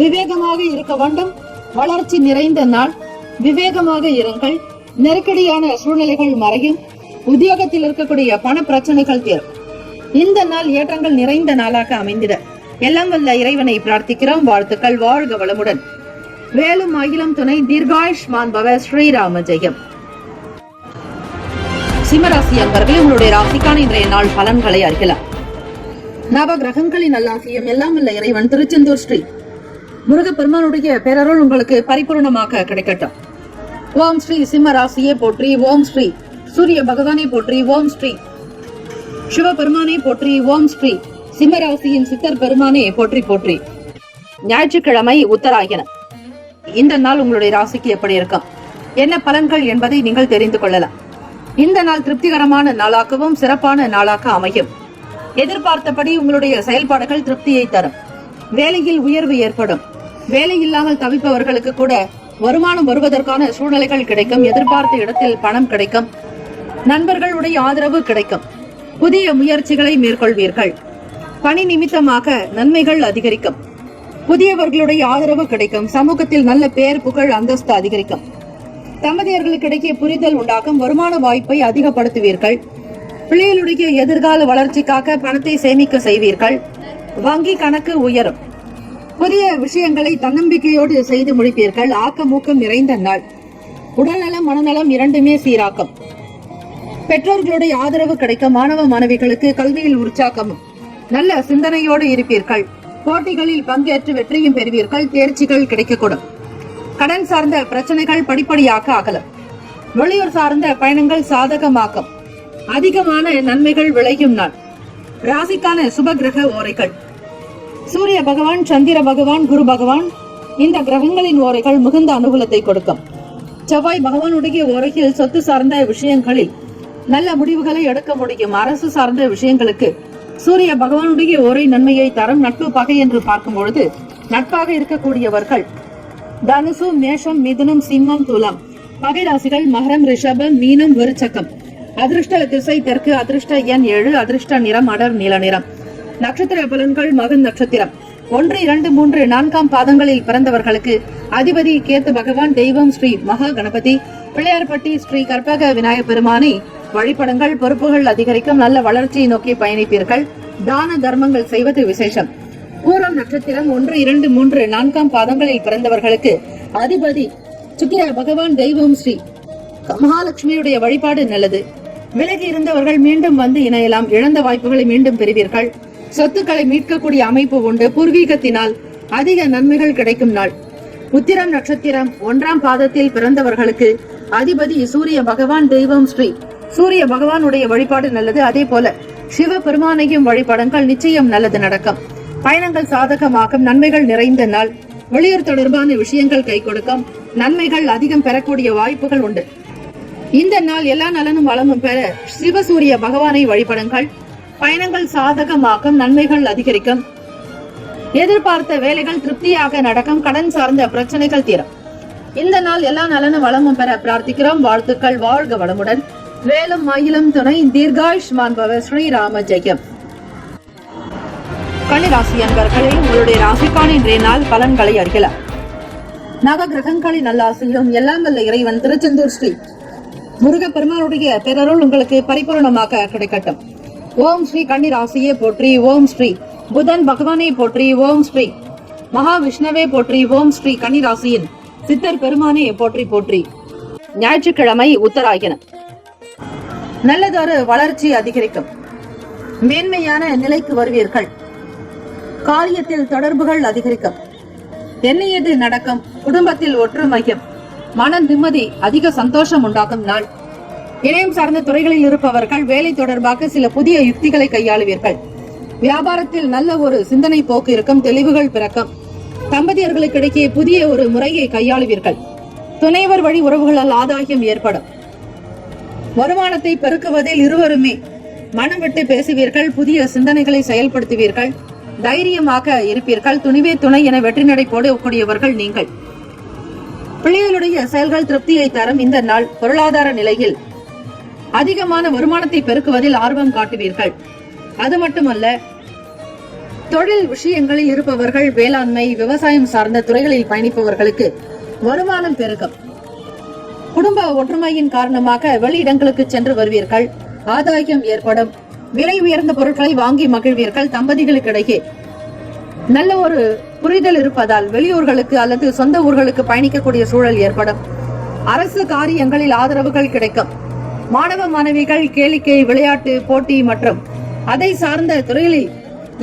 விவேகமாக இருக்க வேண்டும். வளர்ச்சி நிறைந்த நாள். விவேகமாக இருங்கள். நெருக்கடியான சூழ்நிலைகள் மறையும். உத்தியோகத்தில் இருக்கக்கூடிய பண பிரச்சனைகள் தீரும். இந்த நாள் ஏற்றங்கள் நிறைந்த நாளாக அமைந்திட எல்லாம் வல்ல இறைவனை பிரார்த்திக்கிறோம். வாழ்த்துக்கள். வாழ்க வளமுடன். வேலும் அகிலம் துணை. தீர்காயுஷ்மான் பவ. ஸ்ரீராம ஜெயம். சிம்மராசி அன்பர்களே, உங்களுடைய ராசிக்கான இன்றைய நாள் பலன்களை அறியலாம். நவ கிரகங்களின் நல்லாசியம் எல்லாம் வல்ல இறைவன் திருச்செந்தூர் ஸ்ரீ முருகப்பெருமானுடைய பேரருள் உங்களுக்கு பரிபூர்ணமாக கிடைக்கட்டும். ஓம் ஸ்ரீ சிம்ம ராசியே போற்றி. ஓம் ஸ்ரீ சூரிய பகவானை போற்றி. ஓம் ஸ்ரீ சிவபெருமானை போற்றி. ஓம் ஸ்ரீ சிம்மராசியின் சித்தர் பெருமானே போற்றி போற்றி. ஞாயிற்றுக்கிழமை உத்தராயணம். இந்த நாள் உங்களுடைய ராசிக்கு எப்படி இருக்கும், என்ன பலன்கள் என்பதை நீங்கள் தெரிந்து கொள்ளலாம். இந்த நாள் திருப்திகரமான நாளாகவும் சிறப்பான நாளாக அமையும். எதிர்பார்த்தபடி உங்களுடைய செயல்பாடுகள் திருப்தியை தரும். வேலையில் உயர்வு ஏற்படும். வேலை இல்லாமல் தவிப்பவர்களுக்கு கூட வருமானம் வருவதற்கான சூழ்நிலைகள் கிடைக்கும். எதிர்பார்த்த இடத்தில் பணம் கிடைக்கும். நண்பர்களுடைய ஆதரவு கிடைக்கும். புதிய முயற்சிகளை மேற்கொள்வீர்கள். பணி நிமித்தமாக நன்மைகள் அதிகரிக்கும். புதியவர்களுடைய ஆதரவு கிடைக்கும். சமூகத்தில் நல்ல பெயர், புகழ், அந்தஸ்து அதிகரிக்கும். தம்பதியர்களுக்கு இடையே புரிதல் உண்டாகும். வருமான வாய்ப்பை அதிகப்படுத்துவீர்கள். பிள்ளைகளுடைய எதிர்கால வளர்ச்சிக்காக பணத்தை சேமிக்க செய்வீர்கள். வங்கி கணக்கு உயரும். புதிய விஷயங்களை தன்னம்பிக்கையோடு செய்து முடிப்பீர்கள். ஆக்கமூக்கம் நிறைந்த நாள். உடல்நலம் மனநலம் இரண்டுமே சீராக்கும். பெற்றோர்களுடைய ஆதரவு கிடைக்கும். மாணவ மாணவிகளுக்கு கல்வியில் உற்சாகமும் நல்ல சிந்தனையோடு இருப்பீர்கள். போட்டிகளில் பங்கேற்று வெற்றியும் பெறுவீர்கள். தேர்ச்சிகள் கிடைக்கக்கூடும். கடன் சார்ந்த பிரச்சனைகள் படிப்படியாக அகலும். வெளியூர் சார்ந்த பயணங்கள் சாதகமாக்கும். அதிகமான நன்மைகள் விளையும் நாள். ராசிக்கான சுப கிரக ஓரைகள். சூரிய பகவான், சந்திர பகவான், குரு பகவான். இந்த கிரகங்களின் ஓரைகள் மிகுந்த அனுகூலத்தை கொடுக்கும். செவ்வாய் பகவானுடைய ஓரையில் சொத்து சார்ந்த விஷயங்களில் நல்ல முடிவுகளை எடுக்க முடியும். அரசு சார்ந்த விஷயங்களுக்கு சூரிய பகவானுடைய ஓரை நன்மையை தரும். நட்பு பகை என்று பார்க்கும் பொழுது நட்பாக இருக்கக்கூடியவர்கள் தனுசு, மேஷம், மிதுனம், சிம்மம், துலாம். பகை ராசிகள் மகரம், ரிஷபம், மீனம், விருச்சகம். அதிர்ஷ்ட திசை தெற்கு. அதிர்ஷ்ட எண் 7. அதிர்ஷ்ட நிறம் அடர் நீல நிறம். நட்சத்திர பலன்கள். மகன் நட்சத்திரம் 1, 2, 3, 4ஆம் பாதங்களில் பிறந்தவர்களுக்கு அதிபதி கேத்து பகவான். தெய்வம் ஸ்ரீ மகா கணபதி. பிள்ளையார்பட்டி ஸ்ரீ கற்பக விநாயகர் பெருமானை வழிபடுங்கள். பொறுப்புகள் அதிகரிக்கும். நல்ல வளர்ச்சியை நோக்கி பயணிப்பீர்கள். தான தர்மங்கள் செய்வது விசேஷம். பூரம் நட்சத்திரம் 1, 2, 3, 4ஆம் பாதங்களில் பிறந்தவர்களுக்கு அதிபதி சுக்கிர பகவான். தெய்வம் ஸ்ரீ மகாலட்சுமியுடைய வழிபாடு நல்லது. விலகி இருந்தவர்கள் மீண்டும் வந்து இணையலாம். இழந்த வாய்ப்புகளை மீண்டும் பெறுவீர்கள். சொத்துக்களை மீட்கக்கூடிய அமைப்பு உண்டு. பூர்வீகத்தினால் அதிக நன்மைகள் கிடைக்கும் நாள். உத்திரம் நட்சத்திரம் 1ஆம் பாதத்தில் பிறந்தவர்களுக்கு அதிபதி சூரிய பகவான். தெய்வம் ஸ்ரீ சூரிய பகவானுடைய வழிபாடு நல்லது. அதே போல சிவ பெருமானையும் வழிபாடுங்கள், நிச்சயம் நல்லது நடக்கும். பயணங்கள் சாதகமாகும். நன்மைகள் நிறைந்த நாள். வெளியூர் தொடர்பான விஷயங்கள் கை கொடுக்கும். நன்மைகள் அதிகம் பெறக்கூடிய வாய்ப்புகள் உண்டு. இந்த நாள் எல்லா நலனும் வளமும் பெற சிவசூரிய பகவானை வழிபடுங்கள். பயணங்கள் சாதகமாகும். நன்மைகள் அதிகரிக்கும். எதிர்பார்த்த வேலைகள் திருப்தியாக நடக்கும். கடன் சார்ந்த பிரச்சனைகள் தீரும். இந்த நாள் எல்லா நலனும் வளமும் பெற பிரார்த்திக்கிறோம். வாழ்த்துக்கள். வாழ்க வளமுடன். வேலும் மயிலும் துணை. தீர்காயுஷ்மான் பவ. ஸ்ரீராம ஜெயம். கன்னிராசி அன்பர்களே, உங்களுடைய ராசிக்கான இன்றைய நாள் பலன்களை அறியலாம். நவ கிரகங்களின் நல்லாசியும் எல்லாம் வல்ல இறைவன் திருச்செந்தூர் ஸ்ரீ முருகப்பெருமானுடைய பேரருள் உங்களுக்கு பரிபூர்ணமாக கிடைக்கட்டும். ஓம் ஸ்ரீ கன்னிராசியே போற்றி. ஓம் ஸ்ரீ புதன் பகவானை போற்றி. ஓம் ஸ்ரீ மகாவிஷ்ணுவே போற்றி. ஓம் ஸ்ரீ கன்னிராசியின் சித்தர் பெருமானே போற்றி போற்றி. ஞாயிற்றுக்கிழமை உத்தராயணம். நல்லதொரு வளர்ச்சி அதிகரிக்கும். மேன்மையான நிலைக்கு வருவீர்கள். காரியத்தில் தொடர்புகள் அதிகரிக்கும். எண்ணியது நடக்கும். குடும்பத்தில் ஒற்றுமையும் மன நிம்மதி அதிக சந்தோஷம் உண்டாகும் நாள். இணையம் சார்ந்த துறைகளில் இருப்பவர்கள் வேலை தொடர்பாக சில புதிய யுக்திகளை கையாளுவீர்கள். வியாபாரத்தில் நல்ல ஒரு சிந்தனை போக்கு இருக்கும். தெளிவுகள் பிறக்கும். தம்பதியர்களுக்கிடையே புதிய ஒரு முறையை கையாளுவீர்கள். துணைவர் வழி உறவுகளால் ஆதாயம் ஏற்படும். வருமானத்தை பெருக்குவதில் இருவருமே மனம் விட்டு பேசுவீர்கள். புதிய சிந்தனைகளை செயல்படுத்துவீர்கள். தைரியமாக இருப்பீர்கள். துணிவே துணை என வெற்றி நடை போடக்கூடியவர்கள் நீங்கள். பிள்ளைகளுடைய செயல்கள் திருப்தியை தரும். இந்த நாள் பொருளாதார நிலையில் அதிகமான வருமானத்தை பெருக்குவதில் ஆர்வம் காட்டுவீர்கள். அது மட்டுமல்ல, தொழில் விஷயங்களில் இருப்பவர்கள், வேளாண்மை விவசாயம் சார்ந்த துறைகளில் பயணிப்பவர்களுக்கு வருமானம் பெருகும். குடும்ப ஒற்றுமையின் காரணமாக வெளியிடங்களுக்கு சென்று வருவீர்கள். ஆதாயம் ஏற்படும். விலை உயர்ந்த பொருட்களை வாங்கி மகிழ்வீர்கள். தம்பதிகளுக்கிடையே நல்ல ஒரு புரிதல் இருப்பதால் வெளியூர்களுக்கு அல்லது சொந்த ஊர்களுக்கு பயணிக்கக்கூடிய சூழல் ஏற்படும். அரசு காரியங்களில் ஆதரவுகள் கிடைக்கும். மாணவ மாணவிகள் கேளிக்கை, விளையாட்டு போட்டி மற்றும் அதை சார்ந்த துறைகளில்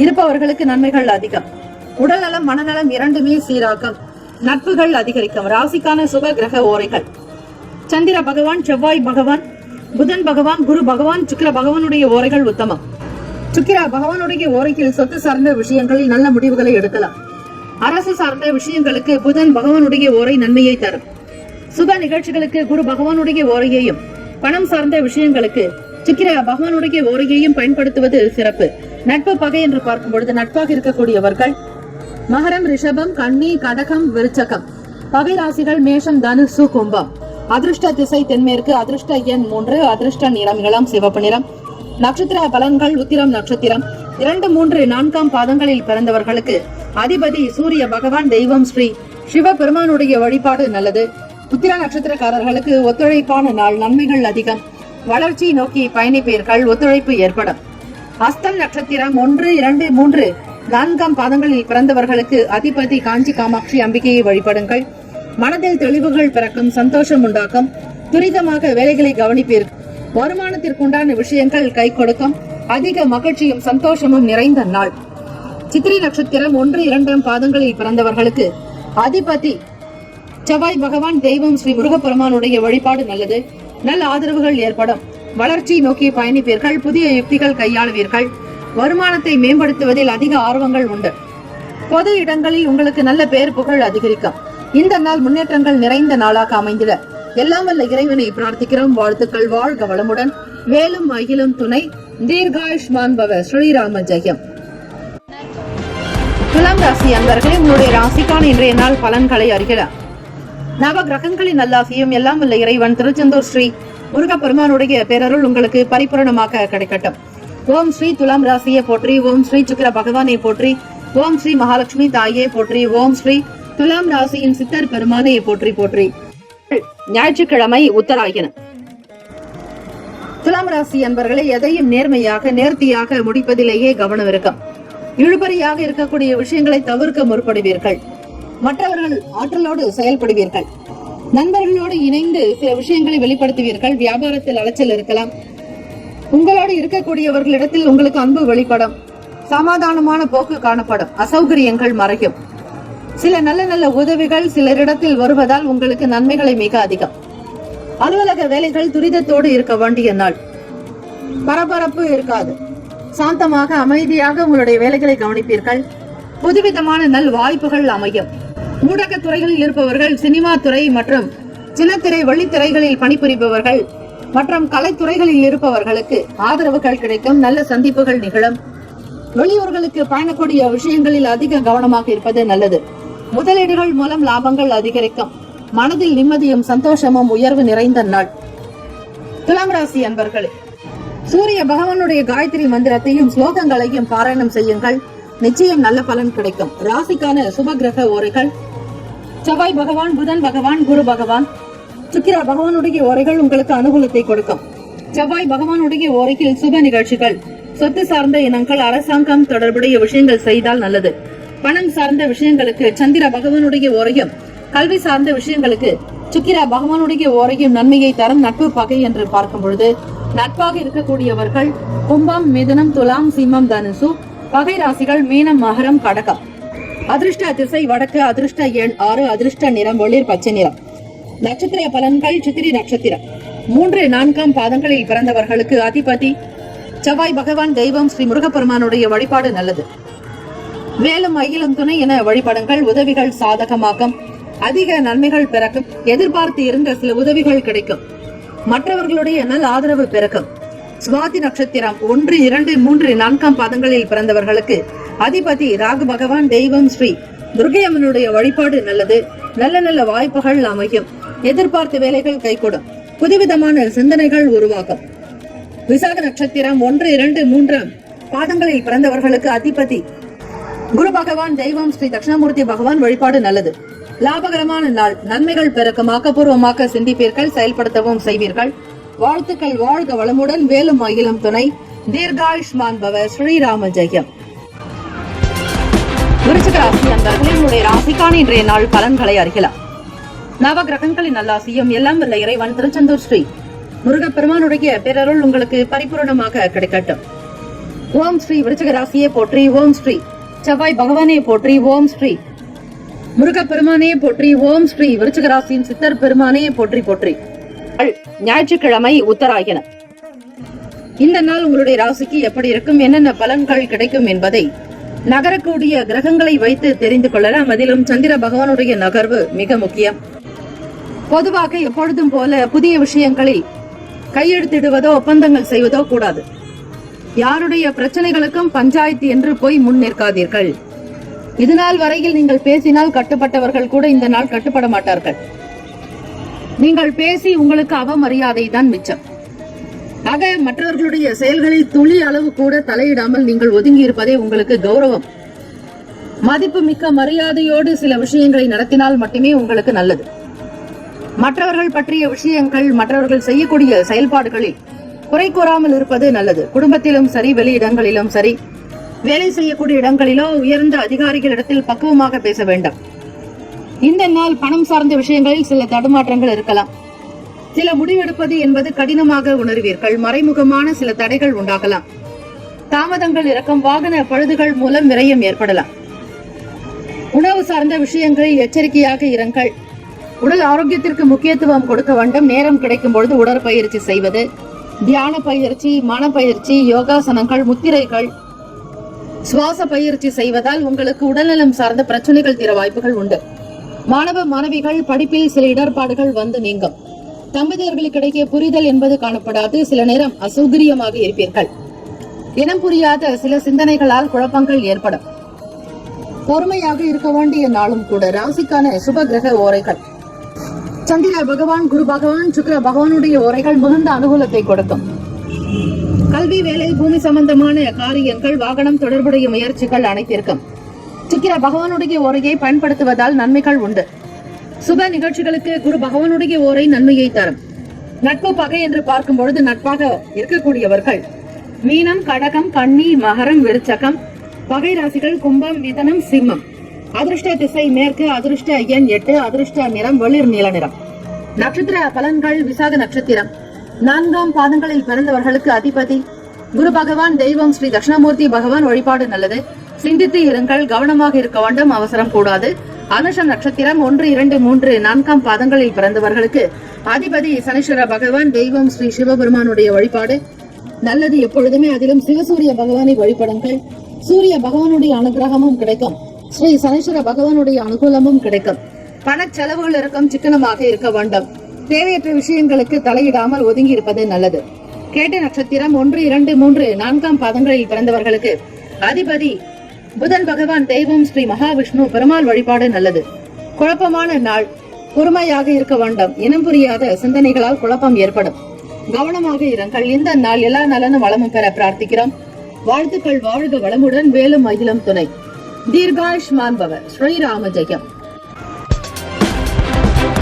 இருப்பவர்களுக்கு நன்மைகள் அதிகம். உடல்நலம் மனநலம் இரண்டுமே சீராகும். நட்புகள் அதிகரிக்கும். ராசிக்கான சுப கிரக ஓரைகள்: சந்திர பகவான், செவ்வாய் பகவான், புதன் பகவான், குரு பகவான், சுக்கிர பகவானுடைய ஓரைகள் உத்தமம். சுக்கிர பகவானுடைய ஓரையில் சொத்து சார்ந்த விஷயங்களில் நல்ல முடிவுகளை எடுக்கலாம். அரசு சார்ந்த விஷயங்களுக்கு புதன் பகவானுடைய ஓரை நன்மையை தரும். சுப நிகழ்ச்சிகளுக்கு குரு பகவானுடைய ஓரையையும், பணம் சார்ந்த விஷயங்களுக்கு சுக்கிர பகவானுடைய ஓரையையும் பயன்படுத்துவது சிறப்பு. நட்பு பகை என்று பார்க்கும் பொழுது நட்பாக இருக்கக்கூடியவர்கள் மகரம், ரிஷபம், கன்னி, கடகம், விருச்சகம். பகை ராசிகள் மேஷம், தனுசு, கும்பம். அதிர்ஷ்ட திசை தென்மேற்கு. அதிர்ஷ்ட எண் 3. அதிர்ஷ்ட நிறம் இளம் சிவப்பு நிறம். நட்சத்திர பலன்கள்: உத்திரம் நட்சத்திரம் 2, 3, 4 பாதங்களில் பிறந்தவர்களுக்கு அதிபதி சூரிய பகவான். தெய்வம் ஸ்ரீ சிவபெருமானுடைய வழிபாடு நல்லது. உத்திர நட்சத்திரக்காரர்களுக்கு ஒத்துழைப்பான நாள். நன்மைகள் அதிகம். வளர்ச்சி நோக்கி பயணிப்பீர்கள். ஒத்துழைப்பு ஏற்படும். அஸ்தம் நட்சத்திரம் 1, 2, 3, 4 பாதங்களில் பிறந்தவர்களுக்கு அதிபதி காஞ்சி காமாட்சி அம்பிகையை வழிபடுங்கள். மனதில் தெளிவுகள் பிறக்கும். சந்தோஷம் உண்டாக்கும். துரிதமாக வேலைகளை கவனிப்பீர்கள். வருமானத்திற்குண்டான விஷயங்கள் கை கொடுக்கும். அதிக மகிழ்ச்சியும் சந்தோஷமும் நிறைந்த நாள். சித்திரை நட்சத்திரம் 1, 2 பாதங்களில் பிறந்தவர்களுக்கு அதிபதி செவ்வாய் பகவான். தெய்வம் ஸ்ரீ முருகப்பெருமானுடைய வழிபாடு நல்லது. நல்ல ஆதரவுகள் ஏற்படும். வளர்ச்சி நோக்கி பயணிப்பீர்கள். புதிய யுக்திகள் கையாளுவீர்கள். வருமானத்தை மேம்படுத்துவதில் அதிக ஆர்வங்கள் உண்டு. பொது இடங்களில் உங்களுக்கு நல்ல பேர் புகழ் அதிகரிக்கும். இந்த நாள் முன்னேற்றங்கள் நிறைந்த நாளாக அமைந்திட எல்லாம் வல்ல இறைவனை பிரார்த்திக்கிறோம். வாழ்த்துக்கள். வாழ்க வளமுடன். வேலும் மயிலும் துணை. தீர்காயுஷ்மான் பவ. ஸ்ரீராம ஜெயம். துலாம் ராசி அன்பர்களே, உங்களுடைய ராசிக்கான இன்றைய நாள் பலன்களை அறியலாம். நவ கிரகங்களின் நல்லாசியும் எல்லாம் வல்ல இறைவன் திருச்செந்தூர் ஸ்ரீ முருகப்பெருமானுடைய பேரருள் உங்களுக்கு பரிபூரணமாக கிடைக்கட்டும். ஓம் ஸ்ரீ துலாம் ராசியை போற்றி. ஓம் ஸ்ரீ சுக்கிர பகவானை போற்றி. ஓம் ஸ்ரீ மகாலட்சுமி தாயே போற்றி. ஓம் ஸ்ரீ துலாம் ராசியின் சித்தர் பெருமானை போற்றி போற்றி. ஞாயிற்றுக்கிழமை உத்தராயணம். துலாம் ராசி அன்பர்களை எதையும் நேர்மையாக நேர்த்தியாக முடிப்பதிலேயே கவனம் இருக்கும். இழுபறியாக இருக்கக்கூடிய விஷயங்களை தவிர்க்க முற்படுவீர்கள். மற்றவர்கள் ஆற்றலோடு செயல்படுவீர்கள். நண்பர்களோடு இணைந்து சில விஷயங்களை வெளிப்படுத்துவீர்கள். வியாபாரத்தில் அலைச்சல் இருக்கலாம். உங்களோடு இருக்கக்கூடியவர்களிடத்தில் உங்களுக்கு அன்பு வெளிப்படும். சமாதானமான போக்கு காணப்படும். அசௌகரியங்கள் மறையும். சில நல்ல நல்ல உதவிகள் சிலரிடத்தில் வருவதால் உங்களுக்கு நன்மைகளை மிக அதிகம். அலுவலக வேலைகள் துரிதத்தோடு இருக்க வேண்டிய நாள். பரபரப்பு இருக்காது. சாந்தமாக அமைதியாக உங்களுடைய வேலைகளை கவனிப்பீர்கள். புதுவிதமான நல் வாய்ப்புகள் அமையும். ஊடக துறைகளில் இருப்பவர்கள், சினிமா துறை மற்றும் சின்னத்திரை வெள்ளித்திரைகளில் பணிபுரிபவர்கள் மற்றும் கலைத்துறைகளில் இருப்பவர்களுக்கு ஆதரவுகள் கிடைக்கும். நல்ல சந்திப்புகள் நிகழும். வெளியூர்களுக்கு பயணக்கூடிய விஷயங்களில் அதிக கவனமாக இருப்பது நல்லது. முதலீடுகள் மூலம் லாபங்கள் அதிகரிக்கும். மனதில் நிம்மதியும் சந்தோஷமும் உயர்வு நிறைந்த நாள். துலாம் ராசி அன்பர்களே, சூரிய பகவானுடைய காயத்ரி மந்திரத்தையும் ஸ்லோகங்களையும் பாராயணம் செய்யுங்கள். நிச்சயம் நல்ல பலன் கிடைக்கும். ராசிக்கான சுப கிரக ஓரைகள்: செவ்வாய் பகவான், புதன் பகவான், குரு பகவான், சுக்கிர பகவானுடைய ஓரைகள் உங்களுக்கு அனுகூலத்தை கொடுக்கும். செவ்வாய் பகவானுடைய ஓரையில் சுப நிகழ்ச்சிகள், சொத்து சார்ந்த இனங்கள், அரசாங்கம் தொடர்புடைய விஷயங்கள் செய்தால் நல்லது. பணம் சார்ந்த விஷயங்களுக்கு சந்திர பகவானுடைய ஓரையும், கல்வி சார்ந்த விஷயங்களுக்கு சுக்கிர பகவானுடைய ஓரையும் நன்மையை தரும். நட்பு பகை என்று பார்க்கும் பொழுது நட்பாக இருக்கக்கூடியவர்கள் கும்பம், மிதுனம், துலாம், சிம்மம், தனுசு. பகை ராசிகள் மீனம், மகரம், கடகம். அதிர்ஷ்ட திசை வடக்கு. அதிர்ஷ்ட எண் 6. அதிர்ஷ்ட நிறம் ஒளிர் பச்சை நிறம். நட்சத்திர பலன்கள்: சித்திரை நட்சத்திரம் 3, 4 பாதங்களில் பிறந்தவர்களுக்கு அதிபதி செவ்வாய் பகவான். தெய்வம் ஸ்ரீ முருகப்பெருமானுடைய வழிபாடு நல்லது. வேலும் அகிலும் துணை என வழிபடுங்கள். உதவிகள் சாதகமாகும். அதிக நன்மைகள் பிறக்கும். எதிர்பார்த்து இருந்த சில உதவிகள் கிடைக்கும். மற்றவர்களுடைய நல் ஆதரவு பிறக்கும். சுவாதி நட்சத்திரம் 1, 2, 3, 4 பாதங்களில் பிறந்தவர்களுக்கு அதிபதி ராகு பகவான். தெய்வம் ஸ்ரீ துர்கையம்மனுடைய வழிபாடு நல்லது. நல்ல நல்ல வாய்ப்புகள் அமையும். எதிர்பார்த்த வேலைகள் கைகூடும். புதுவிதமான சிந்தனைகள் உருவாகும். விசாக நட்சத்திரம் 1, 2, 3 பாதங்களில் பிறந்தவர்களுக்கு அதிபதி குரு பகவான். தெய்வம் ஸ்ரீ தட்சிணாமூர்த்தி பகவான். வழிபாடு நல்லது. லாபகரமான நாள். நன்மைகள் பிறக்கும். ஆக்கப்பூர்வமாக சிந்திப்பீர்கள், செயல்படுத்தவும் செய்வீர்கள். வாழ்த்துக்கள். வாழ்க வளமுடன். வேலும் அகிலம் துணை. தீர்காயுஷ்மான் பவ. ஸ்ரீராம ஜெயம். விருச்சிக ராசி அன்பர்களுடைய ராசிக்கான இன்றைய நாள் பலன்களை அறியலாம். நவ கிரகங்களின் நல்லாசியும் எல்லாம் வல்ல இறைவன் திருச்செந்தூர் ஸ்ரீ முருகப்பெருமானுடைய பேரருள் உங்களுக்கு பரிபூரணமாக கிடைக்கட்டும். ஓம் ஸ்ரீ விருச்சிக ராசியை போற்றி. ஓம் ஸ்ரீ செவ்வாய் பகவானே போற்றி. ஓம் ஸ்ரீ முருகப்பெருமானே போற்றி. ஓம் ஸ்ரீ விருச்சிக ராசியின் சித்தர் பெருமானே போற்றி போற்றி. ஞாயிற்றுக்கிழமை உத்தராயணம். இந்த நாள் உங்களுடைய ராசிக்கு எப்படி இருக்கும், என்னென்ன பலன்கள் கிடைக்கும் என்பதை நகரக்கூடிய கிரகங்களை வைத்து தெரிந்து கொள்ளலாம். அதிலும் சந்திர பகவானுடைய நகர்வு மிக முக்கியம். பொதுவாக எப்பொழுதும் போல புதிய விஷயங்களில் கையெழுத்திடுவதோ ஒப்பந்தங்கள் செய்வதோ கூடாது. யாருடைய பிரச்சனைகளுக்கும் பஞ்சாயத்து என்று போய் முன் நிற்காதீர்கள். இதுநாள் வரையில் நீங்கள் பேசினால் கட்டுப்பட்டவர்கள் கூட இந்த நாள் கட்டுப்பட மாட்டார்கள். நீங்கள் பேசி உங்களுக்கு அவமரியாதை தான் மிச்சம். ஆக மற்றவர்களுடைய செயல்களில் துளி அளவு கூட தலையிடாமல் நீங்கள் ஒதுங்கி இருப்பதே உங்களுக்கு கௌரவம். மதிப்பு மிக்க மரியாதையோடு சில விஷயங்களை நடத்தினால் மட்டுமே உங்களுக்கு நல்லது. மற்றவர்கள் பற்றிய விஷயங்கள், மற்றவர்கள் செய்யக்கூடிய செயல்பாடுகளில் குறை கூறாமல் இருப்பது நல்லது. குடும்பத்திலும் சரி, வெளியிடங்களிலும் சரி, வேலை செய்யக்கூடிய இடங்களிலோ உயர்ந்த அதிகாரிகளிடத்தில் பக்குவமாக பேச வேண்டாம். இந்த நாள் பணம் சார்ந்த விஷயங்களில் சில தடுமாற்றங்கள் இருக்கலாம். சில முடிவெடுப்பது என்பது கடினமாக உணர்வீர்கள். மறைமுகமான சில தடைகள் உண்டாகலாம். தாமதங்கள் இருக்கும். வாகன பழுதுகள் மூலம் விரயம் ஏற்படலாம். உணவு சார்ந்த விஷயங்களில் எச்சரிக்கையாக இருங்கள். உடல் ஆரோக்கியத்திற்கு முக்கியத்துவம் கொடுக்க வேண்டும். நேரம் கிடைக்கும் பொழுது உடற்பயிற்சி செய்வது, தியான பயிற்சி, மனப்பயிற்சி, யோகாசனங்கள், முத்திரைகள், சுவாச பயிற்சி செய்வதால் உங்களுக்கு உடல்நலம் சார்ந்த பிரச்சனைகள் தீர வாய்ப்புகள் உண்டு. மாணவ மாணவிகள் படிப்பில் சில இடர்பாடுகள் வந்து நீங்கும். தம்பதியர்களுக்கிடையே புரிதல் என்பது காணப்படாது. சில நேரம் அசௌகரியமாக இருப்பீர்கள். இனம் புரியாத சில சிந்தனைகளால் குழப்பங்கள் ஏற்படும். பொறுமையாக இருக்க வேண்டிய நாளும் கூட. ராசிக்கான சுப கிரக ஓரைகள்: சந்திர பகவான், குரு பகவான், சுக்கிர பகவானுடைய ஓரைகள் மிகுந்த அனுகூலத்தை கொடுக்கும். கல்வி, வேலை, பூமி சம்பந்தமான காரியங்கள், வாகனம் தொடர்புடைய முயற்சிகள் அனைத்திற்கும் சுக்கிர பகவானுடைய ஓரையை பயன்படுத்துவதால் நன்மைகள் உண்டு. சுப நிகழ்ச்சிகளுக்கு குரு பகவானுடைய ஓரை நன்மையை தரும். நட்பு பகை என்று பார்க்கும் பொழுது நட்பாக இருக்கக்கூடியவர்கள் மீனம், கடகம், கன்னி, மகரம், விருச்சகம். பகை ராசிகள் கும்பம், மிதனம், சிம்மம். அதிர்ஷ்ட திசை மேற்கு. அதிர்ஷ்ட எண் 8. அதிர்ஷ்ட நிறம் வெளிர் நீல நிறம். நட்சத்திர பலன்கள்: விசாக நட்சத்திரம் 4 பாதங்களில் பிறந்தவர்களுக்கு அதிபதி குரு பகவான். தெய்வம் ஸ்ரீ தட்சிணாமூர்த்தி பகவான். வழிபாடு நல்லது. சிந்தித்து இருங்கள். கவனமாக இருக்க வேண்டும். அவசரம் கூடாது. அனுஷம் நட்சத்திரம் 1, 2, 3, 4 பாதங்களில் பிறந்தவர்களுக்கு அதிபதி சனீஸ்வர பகவான், தெய்வம் ஸ்ரீ சிவபெருமானுடைய வழிபாடு நல்லது. எப்பொழுதுமே அதிலும் சிவசூரிய பகவானை வழிபடுங்கள். சூரிய பகவானுடைய அனுகிரகமும் கிடைக்கும். ஸ்ரீ சனீஸ்வர பகவானுடைய அனுகூலமும் கிடைக்கும். பண செலவுகள் இருக்கும், சிக்கனமாக இருக்க வேண்டும். தேவையற்ற விஷயங்களுக்கு தலையிடாமல் ஒதுங்கி இருப்பது நல்லது. கேட்ட நட்சத்திரம் 1, 2, 3, 4 பாதங்களில் பிறந்தவர்களுக்கு அதிபதி புதன் பகவான், தெய்வம் ஸ்ரீ மகாவிஷ்ணு, பெருமாள் வழிபாடு நல்லது. குழப்பமான நாள், பொறுமையாக இருக்க வேண்டும். இனம் புரியாத சிந்தனைகளால் குழப்பம் ஏற்படும். கவனமாக இருங்கள். இந்த நாள் எல்லா நலனும் வளமும் பெற பிரார்த்திக்கிறோம். வாழ்த்துக்கள். வாழ்க வளமுடன். வேலும் அகிலம் துணை. தீர்காயுஷ்மான் பவ. ஸ்ரீராம ஜெயம்.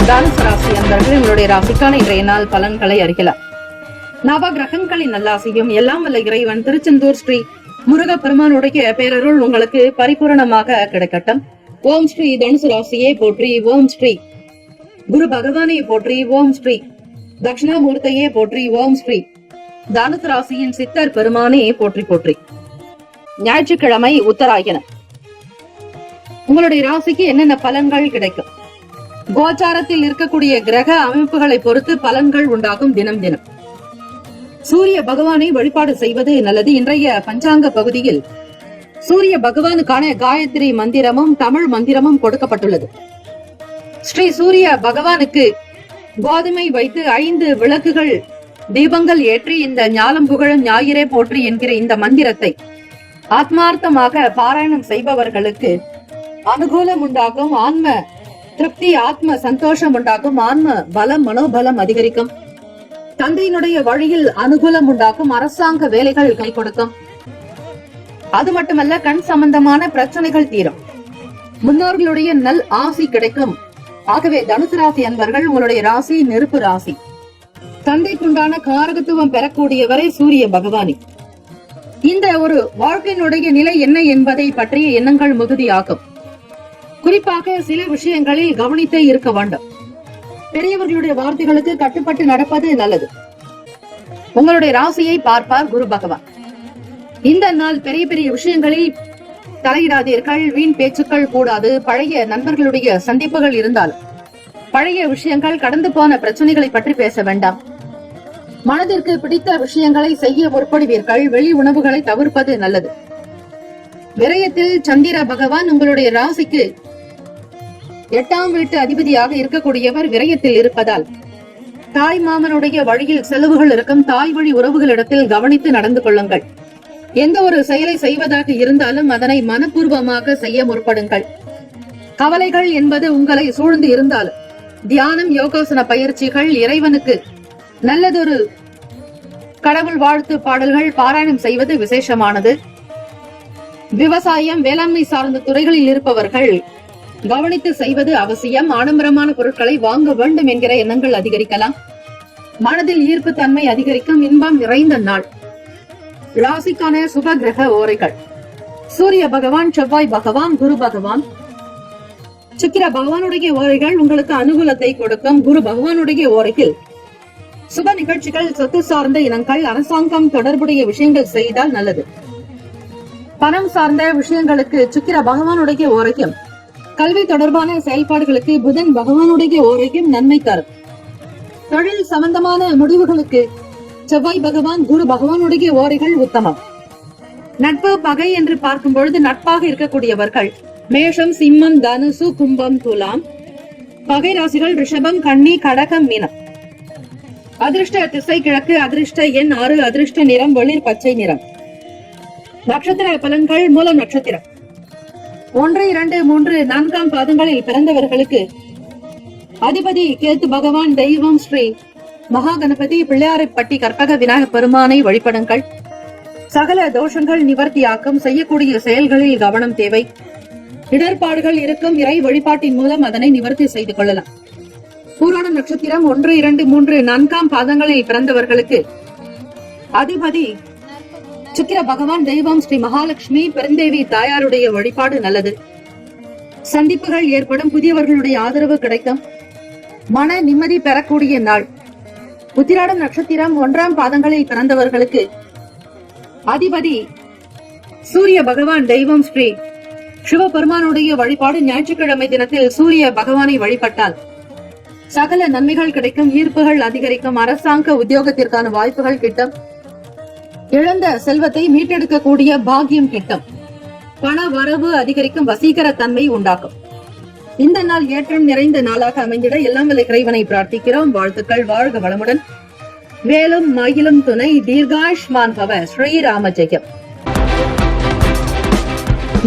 தனுசு ராசி அன்பர்கள், உங்களுடைய ராசிக்கான இன்றைய நாள் பலன்களை அறியலாம். நவ கிரகங்களின் நல்லாசியும் எல்லாம் வல்ல இறைவன் திருச்செந்தூர் ஸ்ரீ முருகப்பெருமானுடைய பேரருள் உங்களுக்கு பரிபூரணமாக கிடைக்கட்டும். ஓம் ஸ்ரீ தனுசு ராசியை போற்றி. ஓம் ஸ்ரீ குரு பகவானை போற்றி. ஓம் ஸ்ரீ தட்சிணாமூர்த்தியே போற்றி. ஓம் ஸ்ரீ தனுசு ராசியின் சித்தர் பெருமானே போற்றி போற்றி. ஞாயிற்றுக்கிழமை உத்தராயணம். உங்களுடைய ராசிக்கு என்னென்ன பலன்கள் கிடைக்கும்? கோச்சாரத்தில் இருக்கக்கூடிய கிரக அமைப்புகளை பொறுத்து பலன்கள் உண்டாகும். தினம் தினம் சூரிய பகவானை வழிபாடு செய்வது நல்லது. இன்றைய பஞ்சாங்க பகுதியில் சூரிய பகவானுக்கான காயத்ரி மந்திரமும் தமிழ் மந்திரமும் கொடுக்கப்பட்டுள்ளது. ஸ்ரீ சூரிய பகவானுக்கு கோதுமை வைத்து 5 விளக்குகள் தீபங்கள் ஏற்றி இந்த ஞாலம் புகழும் ஞாயிறே போற்றி என்கிற இந்த மந்திரத்தை ஆத்மார்த்தமாக பாராயணம் செய்பவர்களுக்கு அனுகூலம் உண்டாகும். ஆன்ம திருப்தி, ஆத்ம சந்தோஷம் உண்டாகும். ஆன்ம பலம், மனோபலம் அதிகரிக்கும். தந்தையினுடைய வழியில் அனுகூலம் உண்டாகும். அரசாங்க வேலைகள் கை கொடுக்கும். அது மட்டுமல்ல, கண் சம்பந்தமான பிரச்சனைகள் தீரும். முன்னோர்களுடைய நல் ஆசி கிடைக்கும். ஆகவே தனுசு ராசி அன்பர்கள், உங்களுடைய ராசி நெருப்பு ராசி. தந்தைக்குண்டான காரகத்துவம் பெறக்கூடியவரை சூரிய பகவானி. இந்த ஒரு வாழ்க்கையினுடைய நிலை என்ன என்பதை பற்றிய எண்ணங்கள் மிகுதியாகும். குறிப்பாக சில விஷயங்களில் கவனித்தே இருக்க வேண்டும். பெரியவர்களுடைய வார்த்தைகளுக்கு கட்டுப்பட்டு நடப்பது நல்லது. உங்களுடைய ராசியை பார்ப்பார் குரு பகவான். இந்த நாள் பெரிய பெரிய விஷயங்களில் தலையிடாதீர்கள். வீண் பேச்சுக்கள் கூடாது. பழைய நண்பர்களுடைய சந்திப்புகள் இருந்தாலும் பழைய விஷயங்கள், கடந்து போன பிரச்சனைகளை பற்றி பேச வேண்டாம். மனதிற்கு பிடித்த விஷயங்களை செய்ய முற்படுவீர்கள். வெளி உணவுகளை தவிர்ப்பது நல்லது. விரயத்தில் சந்திர பகவான் உங்களுடைய ராசிக்கு 8ஆம் வீட்டு அதிபதியாக இருக்கக்கூடியவர் விரயத்தில் இருப்பதால் தாய் மாமனுடைய வழியில் செலவுகள் இருக்கும். தாய் வழி உறவுகளிடத்தில் கவனித்து நடந்து கொள்ளுங்கள். எந்த ஒரு செயலை செய்வதாக இருந்தாலும் அதனை மனப்பூர்வமாக செய்ய முற்படுங்கள். கவலைகள் என்பது உங்களை சூழ்ந்து இருந்தாலும் தியானம், யோகாசன பயிற்சிகள், இறைவனுக்கு நல்லதொரு கடவுள் வாழ்த்து பாடல்கள் பாராயணம் செய்வது விசேஷமானது. விவசாயம், வேளாண்மை சார்ந்த துறைகளில் இருப்பவர்கள் கவனித்து செய்வது அவசியம். ஆடம்பரமான பொருட்களை வாங்க வேண்டும் என்கிற எண்ணங்கள் அதிகரிக்கலாம். மனதில் ஈர்ப்பு தன்மை அதிகரிக்கும். இன்பம் நிறைந்த நாள். ராசிக்கான சுப கிரக ஓரைகள்: சூரிய பகவான், செவ்வாய் பகவான், குரு பகவான். சுக்கிர பகவானுடைய ஓரைகள் உங்களுக்கு அனுகூலத்தை கொடுக்கும். குரு பகவானுடைய ஓரையில் சுப நிகழ்ச்சிகள், சொத்து சார்ந்த இனங்கள், அரசாங்கம் தொடர்புடைய விஷயங்கள் செய்தால் நல்லது. பணம் சார்ந்த விஷயங்களுக்கு சுக்கிர பகவானுடைய ஓரையும், கல்வி தொடர்பான செயல்பாடுகளுக்கு புதன் பகவானுடைய ஓரையும் நன்மை தரும். தொழில் சம்பந்தமான முடிவுகளுக்கு செவ்வாய் பகவான், குரு பகவானுடைய ஓரைகள் உத்தமம். நட்பு, பகை என்று பார்க்கும் பொழுது நட்பாக இருக்கக்கூடியவர்கள் மேஷம், சிம்மம், தனுசு, கும்பம், துலாம். பகை ராசிகள் ரிஷபம், கன்னி, கடகம், மீனம். அதிர்ஷ்ட திசை கிழக்கு. அதிர்ஷ்ட எண் 6. அதிர்ஷ்ட நிறம் வெளிர் பச்சை நிறம். நட்சத்திர பலன்கள்: மூலம் நட்சத்திரம் 1, 2, 3, 4 பாதங்களில் பிறந்தவர்களுக்கு அதிபதி கேத்து பகவான், தெய்வம் ஸ்ரீ மகா கணபதி, பிள்ளையாரைப்பட்டி கற்பக விநாயகர் பெருமானை வழிபடுங்கள். சகல தோஷங்கள் நிவர்த்தியாக்கும். செய்யக்கூடிய செயல்களில் கவனம் தேவை. இடர்பாடுகள் இருக்கும். இறை வழிபாட்டின் மூலம் அதனை நிவர்த்தி செய்து கொள்ளலாம். பூராட நட்சத்திரம் 1, 2, 3, 4 பாதங்களில் பிறந்தவர்களுக்கு அதிபதி சுக்கிர பகவான், தெய்வம் ஸ்ரீ மகாலட்சுமி, பெருந்தேவி தாயாருடைய வழிபாடு நல்லது. சந்திப்புகள் ஏற்படும். புதியவர்களுடைய ஆதரவு கிடைக்கும். மன நிம்மதி பெறக்கூடிய நாள். உத்திராடம் நட்சத்திரம் 1 பாதங்களில் பிறந்தவர்களுக்கு அதிபதி சூரிய பகவான், தெய்வம் ஸ்ரீ சிவபெருமானுடைய வழிபாடு ஞாயிற்றுக்கிழமை தினத்தில் சூரிய பகவானை வழிபட்டால் சகல நன்மைகள் கிடைக்கும், ஈர்ப்புகள் அதிகரிக்கும், அரசாங்க உத்தியோகத்திற்கான வாய்ப்புகள் கிட்டும், இழந்த செல்வத்தை மீட்டெடுக்கக்கூடிய பாக்கியம் கிட்டும், பண வரவு அதிகரிக்கும், வசீகர தன்மை உண்டாக்கும். இந்த நாள் ஏற்றம் நிறைந்த நாளாக அமைந்திட எல்லாம் வல்ல இறைவனை பிரார்த்திக்கிறோம். வாழ்த்துக்கள். வாழ்க வளமுடன். வேலும் மயிலும் துணை. தீர்காயுஷ்மான் பவ. ஸ்ரீராம ஜெயம்.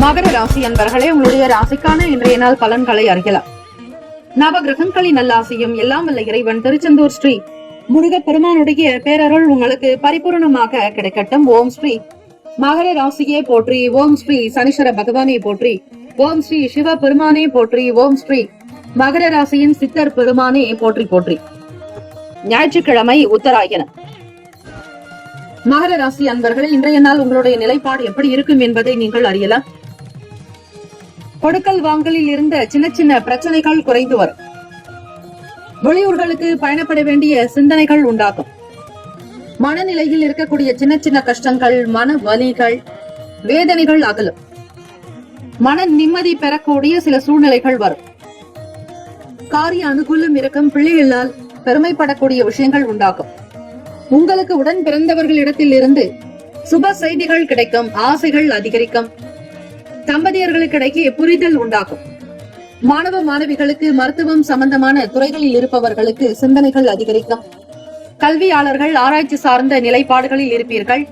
மகர ராசி அன்பர்களே, உங்களுடைய ராசிக்கான இன்றைய நாள் பலன்களை அறியலாம். நவ கிரகங்களின் நல்லாசியும் எல்லாம் வல்ல இறைவன் திருச்செந்தூர் ஸ்ரீ முருகப்பெருமானுடைய பேரருள் உங்களுக்கு பரிபூர்ணமாக கிடைக்கட்டும். ஓம் ஸ்ரீ மகர ராசியே போற்றி. ஓம் ஸ்ரீ சனீஸ்வர பகவானே போற்றி. ஓம் ஸ்ரீ சிவ பெருமானே போற்றி. ஓம் ஸ்ரீ மகர ராசியின் சித்தர் பெருமானே போற்றி போற்றி. ஞாயிற்றுக்கிழமை உத்தராயணம். மகர ராசி அன்பர்கள், இன்றைய நாள் உங்களுடைய நிலைப்பாடு எப்படி இருக்கும் என்பதை நீங்கள் அறியலாம். கொடுக்கல் வாங்கலில் இருந்த சின்ன சின்ன பிரச்சனைகள் குறைந்து வரும். வெளியூர்களுக்கு பயணப்பட வேண்டிய சிந்தனைகள் உண்டாகும். மனநிலையில் இருக்கக்கூடிய சின்ன சின்ன கஷ்டங்கள், மன வலிகள், வேதனைகள் அகலும். மன நிம்மதி பெறக்கூடிய சில சூழ்நிலைகள் வரும். காரிய அனுகூலம் இருக்கும். பிள்ளைகளால் பெருமைப்படக்கூடிய விஷயங்கள் உண்டாகும். உங்களுக்கு உடன் பிறந்தவர்களிடத்தில் இருந்து சுப செய்திகள் கிடைக்கும். ஆசைகள் அதிகரிக்கும். தம்பதியர்களுக்கிடையே புரிதல் உண்டாகும். மாணவ மாணவிகளுக்கு மருத்துவம் சம்பந்தமான துறைகளில் இருப்பவர்களுக்கு சிந்தனைகள் அதிகரிக்கும். கல்வியாளர்கள் ஆராய்ச்சி சார்ந்த நிலைப்பாடுகளில் இருப்பீர்கள்.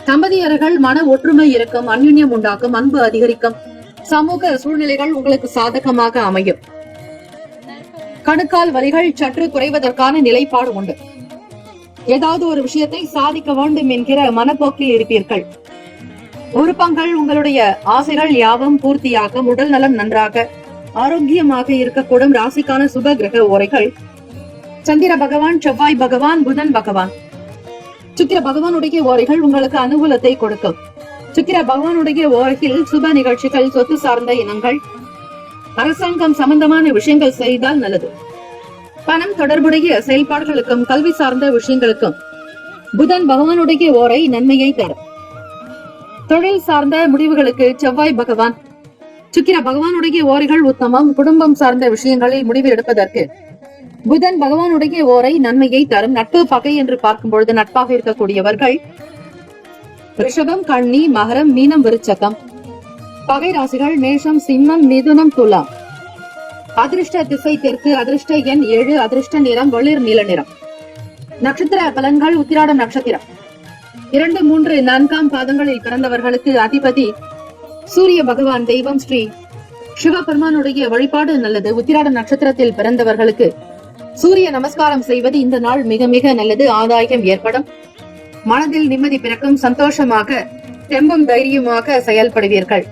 தம்பதியர்கள் மன ஒற்றுமை இருக்கும். அந்யுன்யம் உண்டாக்கும். அன்பு அதிகரிக்கும். சமூக சூழ்நிலைகள் உங்களுக்கு சாதகமாக அமையும். கணுக்கால் வலிகள் சற்று குறைவதற்கான நிலைப்பாடு உண்டு. ஏதாவது ஒரு விஷயத்தை சாதிக்க வேண்டும் என்கிற மனப்போக்கில் இருப்பீர்கள். விருப்பங்கள், உங்களுடைய ஆசைகள் யாவும் பூர்த்தியாகும். உடல் நலம் நன்றாக ஆரோக்கியமாக இருக்கக்கூடும். ராசிக்கான சுப கிரக ஓரைகள்: சந்திர பகவான், செவ்வாய் பகவான், புதன் பகவான். சுக்கிர பகவானுடைய ஓரைகள் உங்களுக்கு அனுகூலத்தை கொடுக்கும். சுக்கிர பகவானுடைய ஓரையில் சுப நிகழ்ச்சிகள், சொத்து சார்ந்த இனங்கள், அரசாங்கம் சம்பந்தமான விஷயங்கள் செய்தால் நல்லது. பணம் தொடர்புடைய செயல்பாடுகளுக்கும் கல்வி சார்ந்த விஷயங்களுக்கும் புதன் பகவானுடைய ஓரை நன்மையை தரும். தொழில் சார்ந்த முடிவுகளுக்கு செவ்வாய் பகவான், சுக்கிர பகவானுடைய ஓரைகள் உத்தமம். குடும்பம் சார்ந்த விஷயங்களில் முடிவு எடுப்பதற்கு புதன் பகவானுடைய ஓரை நன்மையை தரும். நட்பு பகை என்று பார்க்கும் பொழுது நட்பாக இருக்கக்கூடியவர்கள் ரிஷபம், கன்னி, மகரம், மீனம், விருச்சகம். பகை ராசிகள் மேஷம், சிம்மம், மிதுனம், துலாம். அதிர்ஷ்ட திசை தெற்கு. அதிர்ஷ்ட எண் 7. அதிர்ஷ்ட நிறம் வெளிர் நீல நிறம். நட்சத்திர பலன்கள்: உத்திராடம் நட்சத்திரம் 2, 3, 4 பாதங்களில் பிறந்தவர்களுக்கு அதிபதி சூரிய பகவான். தெய்வம் ஸ்ரீ சிவபெருமானுடைய வழிபாடு நல்லது. உத்திராடம் நட்சத்திரத்தில் பிறந்தவர்களுக்கு சூரிய நமஸ்காரம் செய்வது இந்த நாள் மிக மிக நல்லது. ஆதாயம் ஏற்படும். மனதில் நிம்மதி பிறக்கும். சந்தோஷமாக தெம்பும் தைரியமாக செயல்படுவீர்கள்.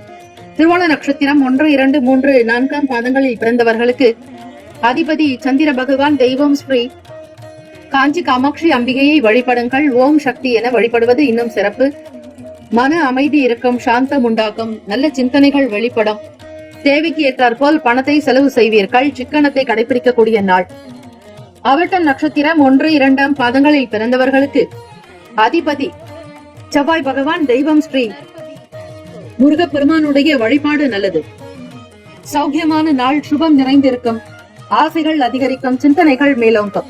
திருவோண நட்சத்திரம் 1, 2, 3, 4 பாதங்களில் பிறந்தவர்களுக்கு அதிபதி சந்திர பகவான். தெய்வம் ஸ்ரீ காஞ்சி காமாட்சி அம்பிகையை வழிபடுங்கள். ஓம் சக்தி என வழிபடுவது இன்னும் சிறப்பு. மன அமைதி இருக்கும். சாந்தம் உண்டாகும். நல்ல சிந்தனைகள் வெளிப்படும். தேவைக்கு ஏற்றாற்போல் பணத்தை செலவு செய்வீர்கள். சிக்கனத்தை கடைபிடிக்கக்கூடிய நாள். அவட்டம் நட்சத்திரம் 1, 2 பாதங்களில் பிறந்தவர்களுக்கு அதிபதி செவ்வாய் பகவான். தெய்வம் ஸ்ரீ முருகப்பெருமானுடைய வழிபாடு நல்லது. சௌக்கியமான நாள். சுபம் நிறைந்திருக்கும். ஆசைகள் அதிகரிக்கும். சிந்தனைகள் மேலோங்கும்.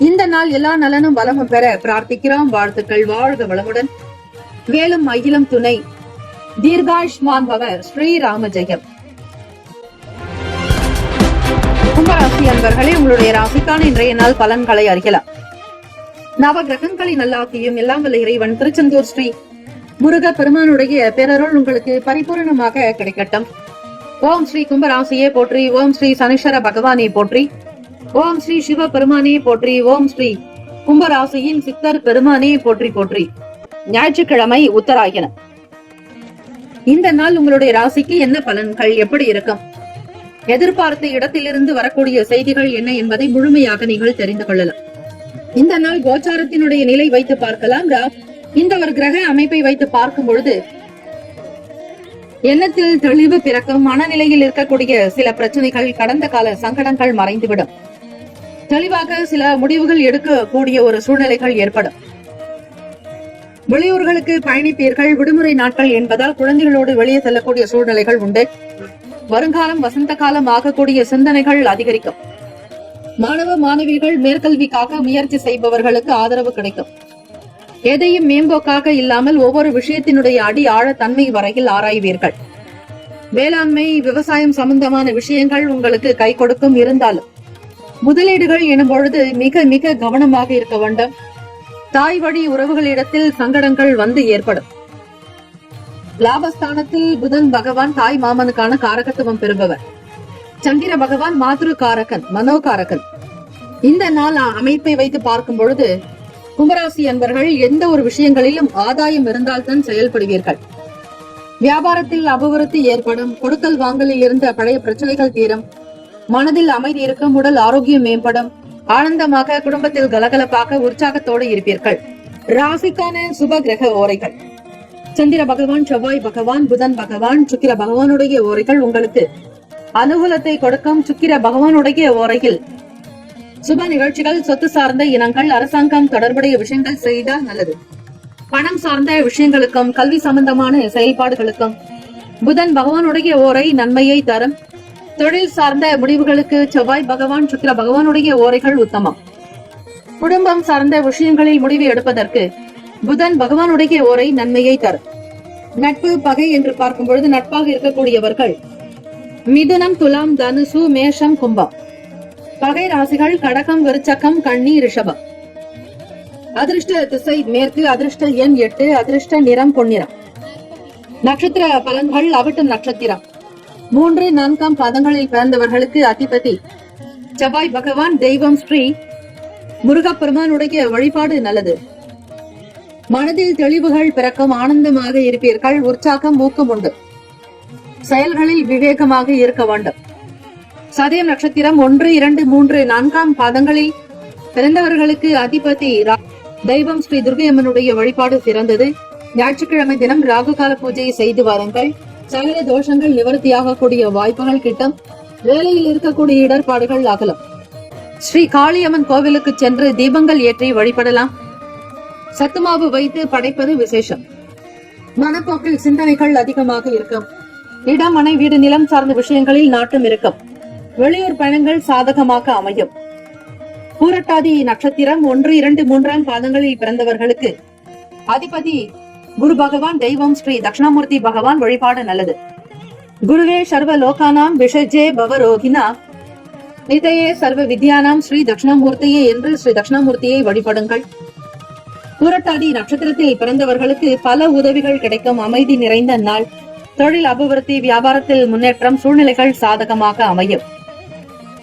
இந்த நாள் எல்லா நலனும் வளமும் பெற பிரார்த்திக்கிறோம். வாழ்த்துக்கள். வாழ்க வளமுடன். வேலும் மயிலும் துணை. தீர்காயுஷ்மான் பவ. ஸ்ரீராம ஜெயம். கும்பராசி அன்பர்களே, உங்களுடைய ராசிக்கான இன்றைய நாள் பலன்களை அறியலாம். நவ கிரகங்களின் நல்லாசியும் எல்லாம் வல்ல இறைவன் திருச்செந்தூர் ஸ்ரீ முருக பெருமானுடைய பேரருள் உங்களுக்கு பரிபூர்ணமாக கிடைக்கட்டும். ஓம் ஸ்ரீ கும்பராசியே போற்றி. ஓம் ஸ்ரீ சனீஸ்வர பகவானே போற்றி. ஓம் ஸ்ரீ சிவ பெருமானே போற்றி. ஓம் ஸ்ரீ கும்பராசியின் சித்தர் பெருமானே போற்றி போற்றி. ஞாயிற்றுக்கிழமை உத்தராயணம். இந்த நாள் உங்களுடைய ராசிக்கு என்ன பலன்கள் எப்படி இருக்கும்? எதிர்பார்த்த இடத்திலிருந்து வரக்கூடிய செய்திகள் என்ன என்பதை முழுமையாக நீங்கள் தெரிந்து கொள்ளலாம். இந்த நாள் கோச்சாரத்தினுடைய நிலை வைத்து பார்க்கலாம். இந்த ஒரு கிரக அமைப்பை வைத்து பார்க்கும் பொழுது எண்ணத்தில் தெளிவு பிறக்கும். மனநிலையில் இருக்கக்கூடிய சில பிரச்சனைகள், கடந்த கால சங்கடங்கள் மறைந்துவிடும். தெளிவாக சில முடிவுகள் எடுக்கக்கூடிய ஒரு சூழ்நிலைகள் ஏற்படும். வெளியூர்களுக்கு பயணிப்பீர்கள். விடுமுறை நாட்கள் என்பதால் குழந்தைகளோடு வெளியே செல்லக்கூடிய சூழ்நிலைகள் உண்டு. வருங்காலம் வசந்த காலம் ஆகக்கூடிய சிந்தனைகள் அதிகரிக்கும். மாணவ மாணவிகள் மேற்கல்விக்காக முயற்சி செய்பவர்களுக்கு ஆதரவு கிடைக்கும். எதையும் மேம்போக்காக இல்லாமல் ஒவ்வொரு விஷயத்தினுடைய அடி ஆழ தன்மை வரையில் ஆராய்வீர்கள். வேளாண்மை விவசாயம் சம்பந்தமான விஷயங்கள் உங்களுக்கு கை கொடுக்கும். இருந்தாலும் முதலீடுகள் எனும் பொழுது மிக மிக கவனமாக இருக்க வேண்டும். தாய் வழி உறவுகளிடத்தில் சங்கடங்கள் வந்து ஏற்படும். லாபஸ்தானத்தில் புதன் பகவான் தாய் மாமனுக்கான காரகத்துவம் பெறுபவர். சந்திர பகவான் மாத்ரு காரகன், மனோகாரகன். இந்த நாள் அமைப்பை வைத்து பார்க்கும் பொழுது கும்பராசி அன்பர்கள் எந்த ஒரு விஷயங்களிலும் ஆதாயம் இருந்தால்தான் செயல்படுவீர்கள். வியாபாரத்தில் அபிவிருத்தி ஏற்படும். கொடுக்கல் வாங்கலில் இருந்த பழைய பிரச்சனைகள் தீரும். மனதில் அமைதி இருக்கும். உடல் ஆரோக்கியம் மேம்படும். ஆனந்தமாக குடும்பத்தில் கலகலப்பாக உற்சாகத்தோடு இருப்பீர்கள். ராசிக்கான சுப கிரக ஓரைகள். சந்திர பகவான், செவ்வாய் பகவான், புதன் பகவான், சுக்கிர பகவானுடைய ஓரைகள் உங்களுக்கு அனுகூலத்தை கொடுக்கும். சுக்கிர பகவானுடைய ஓரையில் சுப நிகழ்ச்சிகள், சொத்து சார்ந்த இனங்கள், அரசாங்கம் தொடர்புடைய விஷயங்கள் செய்தால் நல்லது. பணம் சார்ந்த விஷயங்களுக்கும் கல்வி சம்பந்தமான செயல்பாடுகளுக்கும் புதன் பகவானுடைய ஓரை நன்மையை தரும். தொழில் சார்ந்த முடிவுகளுக்கு செவ்வாய் பகவான், சுக்கிர பகவானுடைய ஓரைகள் உத்தமம். குடும்பம் சார்ந்த விஷயங்களில் முடிவு எடுப்பதற்கு புதன் பகவானுடைய ஓரை நன்மையை தரும். நட்பு பகை என்று பார்க்கும் பொழுது நட்பாக இருக்கக்கூடியவர்கள் மிதுனம், துலாம், தனுசு, மேஷம், கும்பம். பகை ராசிகள் கடகம், விருச்சகம், கன்னி, ரிஷபம். அதிர்ஷ்ட திசை மேற்கு. அதிர்ஷ்ட எண் 8. அதிர்ஷ்ட நிறம் பொன்னிறம். நட்சத்திர பலன்கள். அவிட்டம் நட்சத்திரம் 3, 4 பாதங்களில் பிறந்தவர்களுக்கு அதிபதி செவ்வாய் பகவான். தெய்வம் ஸ்ரீ முருகப்பெருமானுடைய வழிபாடு நல்லது. மனதில் தெளிவுகள் பிறக்கும். ஆனந்தமாக இருப்பீர்கள். உற்சாகம் ஊக்கம் உண்டு. செயல்களில் விவேகமாக இருக்க வேண்டும். சதயம் நட்சத்திரம் 1, 2, 3, 4 பாதங்களில் பிறந்தவர்களுக்கு அதிபதி தெய்வம் ஸ்ரீ துர்கையம்மனுடைய வழிபாடு சிறந்தது. ஞாயிற்றுக்கிழமை தினம் ராகுகால பூஜையை செய்து வாருங்கள். சகல தோஷங்கள் நிவர்த்தியாக கூடிய வாய்ப்புகள் கிட்டும். வேலையில் இருக்கக்கூடிய இடர்பாடுகள் அகலும். ஸ்ரீ காளியம்மன் கோவிலுக்கு சென்று தீபங்கள் ஏற்றி வழிபடலாம். சத்துமாவு வைத்து படைப்பது விசேஷம். மனப்போக்கில் சிந்தனைகள் அதிகமாக இருக்கும். இடம், மனை, வீடு, நிலம் சார்ந்த விஷயங்களில் நாட்டம் இருக்கும். வெளியூர் பயணங்கள் சாதகமாக அமையும். பூரட்டாதி நட்சத்திரம் 1, 2, 3 பாதங்களில் பிறந்தவர்களுக்கு அதிபதி குரு பகவான். தெய்வம் ஸ்ரீ தட்சிணாமூர்த்தி பகவான் வழிபாடு நல்லது. குருவே சர்வ லோகானாம் விஷஜே பவரோகினா நிதையே சர்வ வித்யானாம் ஸ்ரீ தட்சிணாமூர்த்தியே என்று ஸ்ரீ தட்சிணாமூர்த்தியை வழிபடுங்கள். பூரட்டாதி நட்சத்திரத்தில் பிறந்தவர்களுக்கு பல உதவிகள் கிடைக்கும். அமைதி நிறைந்த நாள். தொழில் அபிவிருத்தி, வியாபாரத்தில் முன்னேற்றம், சூழ்நிலைகள் சாதகமாக அமையும்.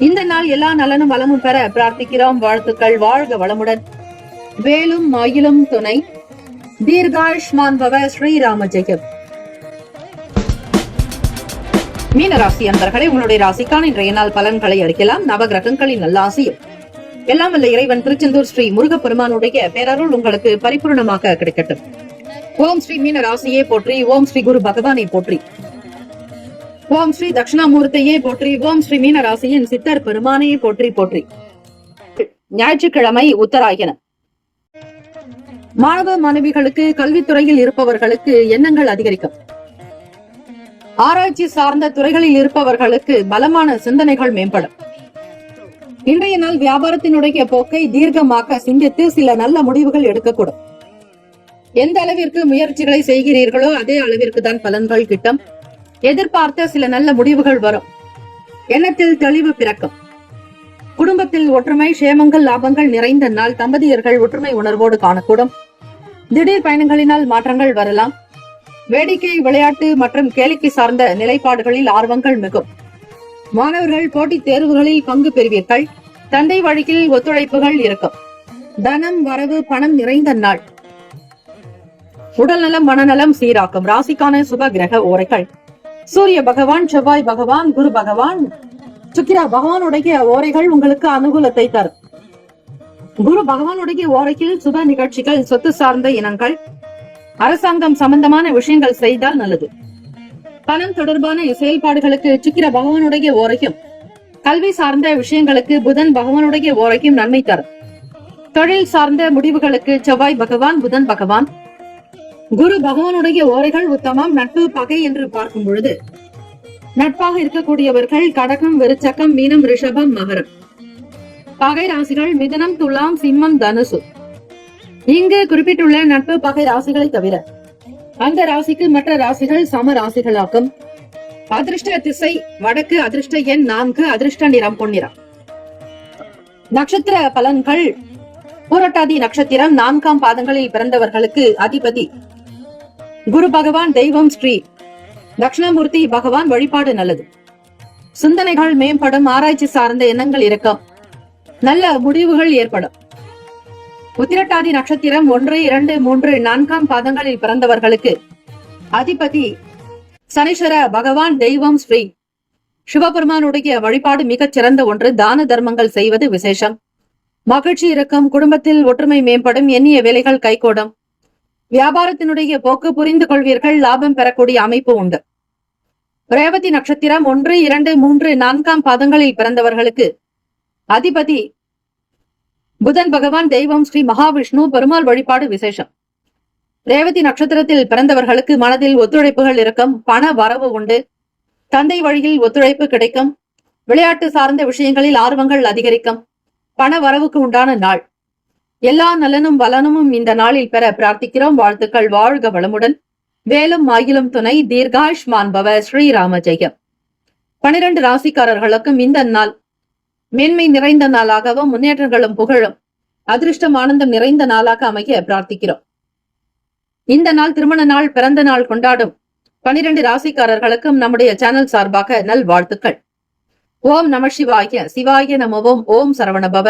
இந்த நாள் எல்லா நலனும் வளமும் பெற பிரார்த்திக்கிறோம். வாழ்த்துக்கள். வாழ்க வளமுடன். வேலும் மயிலும் துணை. தீர்காயுஷ்மான் பவ. ஸ்ரீராம ஜெயம். மீனராசி அன்பர்களே, உங்களுடைய ராசிக்கான இன்றைய நாள் பலன்களை அறிக்கலாம். நவகிரகங்களின் நல்லாசியும் எல்லாம் வல்ல இறைவன் திருச்செந்தூர் ஸ்ரீ முருகப்பெருமானுடைய பேரருள் உங்களுக்கு பரிபூர்ணமாக கிடைக்கட்டும். ஓம் ஸ்ரீ மீன ராசியே போற்றி. ஓம் ஸ்ரீ குரு பகவானை போற்றி. ஓம் ஸ்ரீ தட்சிணாமூர்த்தியே போற்றி. ஓம் ஸ்ரீ மீன ராசியின் சித்தர் பெருமானையே போற்றி போற்றி. ஞாயிற்றுக்கிழமை உத்தராயணம். மாணவ மாணவிகளுக்கு கல்வித்துறையில் இருப்பவர்களுக்கு எண்ணங்கள் அதிகரிக்கும். ஆராய்ச்சி சார்ந்த துறைகளில் இருப்பவர்களுக்கு பலமான சிந்தனைகள் மேம்படும். இன்றைய நாள் வியாபாரத்தினுடைய போக்கை தீர்க்கமாக சிந்தித்து சில நல்ல முடிவுகள் எடுக்கக்கூடும். எந்த அளவிற்கு முயற்சிகளை செய்கிறீர்களோ அதே அளவிற்கு தான் பலன்கள் கிட்டும். எதிர்பார்த்த சில நல்ல முடிவுகள் வரும். எண்ணத்தில் தெளிவு பிறக்கும். குடும்பத்தில் ஒற்றுமை, சேமங்கள், லாபங்கள் நிறைந்த நாள். தம்பதியர்கள் ஒற்றுமை உணர்வோடு காணக்கூடும். திடீர் பயணங்களினால் மாற்றங்கள் வரலாம். வேடிக்கை, விளையாட்டு மற்றும் கேளிக்கை சார்ந்த நிலைப்பாடுகளில் ஆர்வங்கள் மிகும். மாணவர்கள் போட்டித் தேர்வுகளில் பங்கு பெறுவீர்கள். தந்தை வழியில் ஒத்துழைப்புகள் இருக்கும். தனம், வரவு, பணம் நிறைந்த நாள். உடல்நலம், மனநலம் சீராக்கும். ராசிக்கான சுப கிரக ஓரைகள். சூரிய பகவான், செவ்வாய் பகவான், குரு பகவான், சுக்கிர பகவானுடைய ஓரைகள் உங்களுக்கு அனுகூலத்தை தரும். குரு பகவானுடைய ஓரையில் சுப நிகழ்ச்சிகள், சொத்து சார்ந்த இனங்கள், அரசாங்கம் சம்பந்தமான விஷயங்கள் செய்தால் நல்லது. பணம் தொடர்பான செயல்பாடுகளுக்கு சுக்கிர பகவானுடைய ஓரையும், கல்வி சார்ந்த விஷயங்களுக்கு புதன் பகவானுடைய ஓரையும் நன்மை தரும். தொழில் சார்ந்த முடிவுகளுக்கு செவ்வாய் பகவான், புதன் பகவான், குரு பகவானுடைய ஓரைகள் உத்தமம். நட்பு பகை என்று பார்க்கும் பொழுது நட்பாக இருக்கக்கூடியவர்கள் கடகம், விருச்சகம், மீனம், ரிஷபம், மகரம். பகை ராசிகள் மிதுனம், துலாம், சிம்மம், தனுசு. இங்கு குறிப்பிட்டுள்ள நட்பு பகை ராசிகளை தவிர அந்த ராசிக்கு மற்ற ராசிகள் சம ராசிகளாகும். அதிர்ஷ்ட திசை வடக்கு, அதிர்ஷ்ட எண் 4, அதிர்ஷ்ட நிறம் பொன்னிறம். நட்சத்திர பலன்கள். பூரட்டாதி நட்சத்திரம் 4ஆம் பாதங்களில் பிறந்தவர்களுக்கு அதிபதி குரு பகவான். தெய்வம் ஸ்ரீ தட்சிணாமூர்த்தி பகவான். வழிபாடு நல்லது. சிந்தனைகள் மேம்படும். ஆராய்ச்சி சார்ந்த எண்ணங்கள் இருக்கும். நல்ல முடிவுகள் ஏற்படும். உத்திரட்டாதி நட்சத்திரம் 1, 2, 3, 4ஆம் பாதங்களில் பிறந்தவர்களுக்கு அதிபதி சனீஸ்வர பகவான். தெய்வம் ஸ்ரீ சிவபெருமானுடைய வழிபாடு மிகச் சிறந்த ஒன்று. தான தர்மங்கள் செய்வது விசேஷம். மகிழ்ச்சி இருக்கும். குடும்பத்தில் ஒற்றுமை மேம்படும். எண்ணிய வேலைகள் கைகூடும். வியாபாரத்தினுடைய போக்கு புரிந்து கொள்வீர்கள். லாபம் பெறக்கூடிய அமைப்பு உண்டு. ரேவதி நட்சத்திரம் 1, 2, 3, 4ஆம் பாதங்களில் பிறந்தவர்களுக்கு அதிபதி புதன் பகவான். தெய்வம் ஸ்ரீ மகாவிஷ்ணு. பெருமாள் வழிபாடு விசேஷம். ரேவதி நட்சத்திரத்தில் பிறந்தவர்களுக்கு மனதில் ஒத்துழைப்புகள் இருக்கும். பண வரவு உண்டு. தந்தை வழியில் ஒத்துழைப்பு கிடைக்கும். விளையாட்டு சார்ந்த விஷயங்களில் ஆர்வங்கள் அதிகரிக்கும். பண வரவுக்கு உண்டான நாள். எல்லா நலனும் வளனமும் இந்த நாளில் பெற பிரார்த்திக்கிறோம். வாழ்த்துக்கள். வாழ்க வளமுடன். வேலும் ஆயிலும் துணை. தீர்காயுஷ்மான் பவ. ஸ்ரீராம ஜெயம். 12 ராசிக்காரர்களுக்கும் இந்த நாள் மேன்மை நிறைந்த நாளாகவும் முன்னேற்றங்களும் புகழும் அதிர்ஷ்டம் ஆனந்தம் நிறைந்த நாளாக அமைய பிரார்த்திக்கிறோம். இந்த நாள் திருமண நாள், பிறந்த நாள் கொண்டாடும் 12 ராசிக்காரர்களுக்கும் நம்முடைய சேனல் சார்பாக நல் வாழ்த்துக்கள். ஓம் நம சிவாய. சிவாய நமவோம். ஓம் சரவணபவ.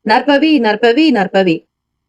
நற்பவி நற்பவி நற்பவி.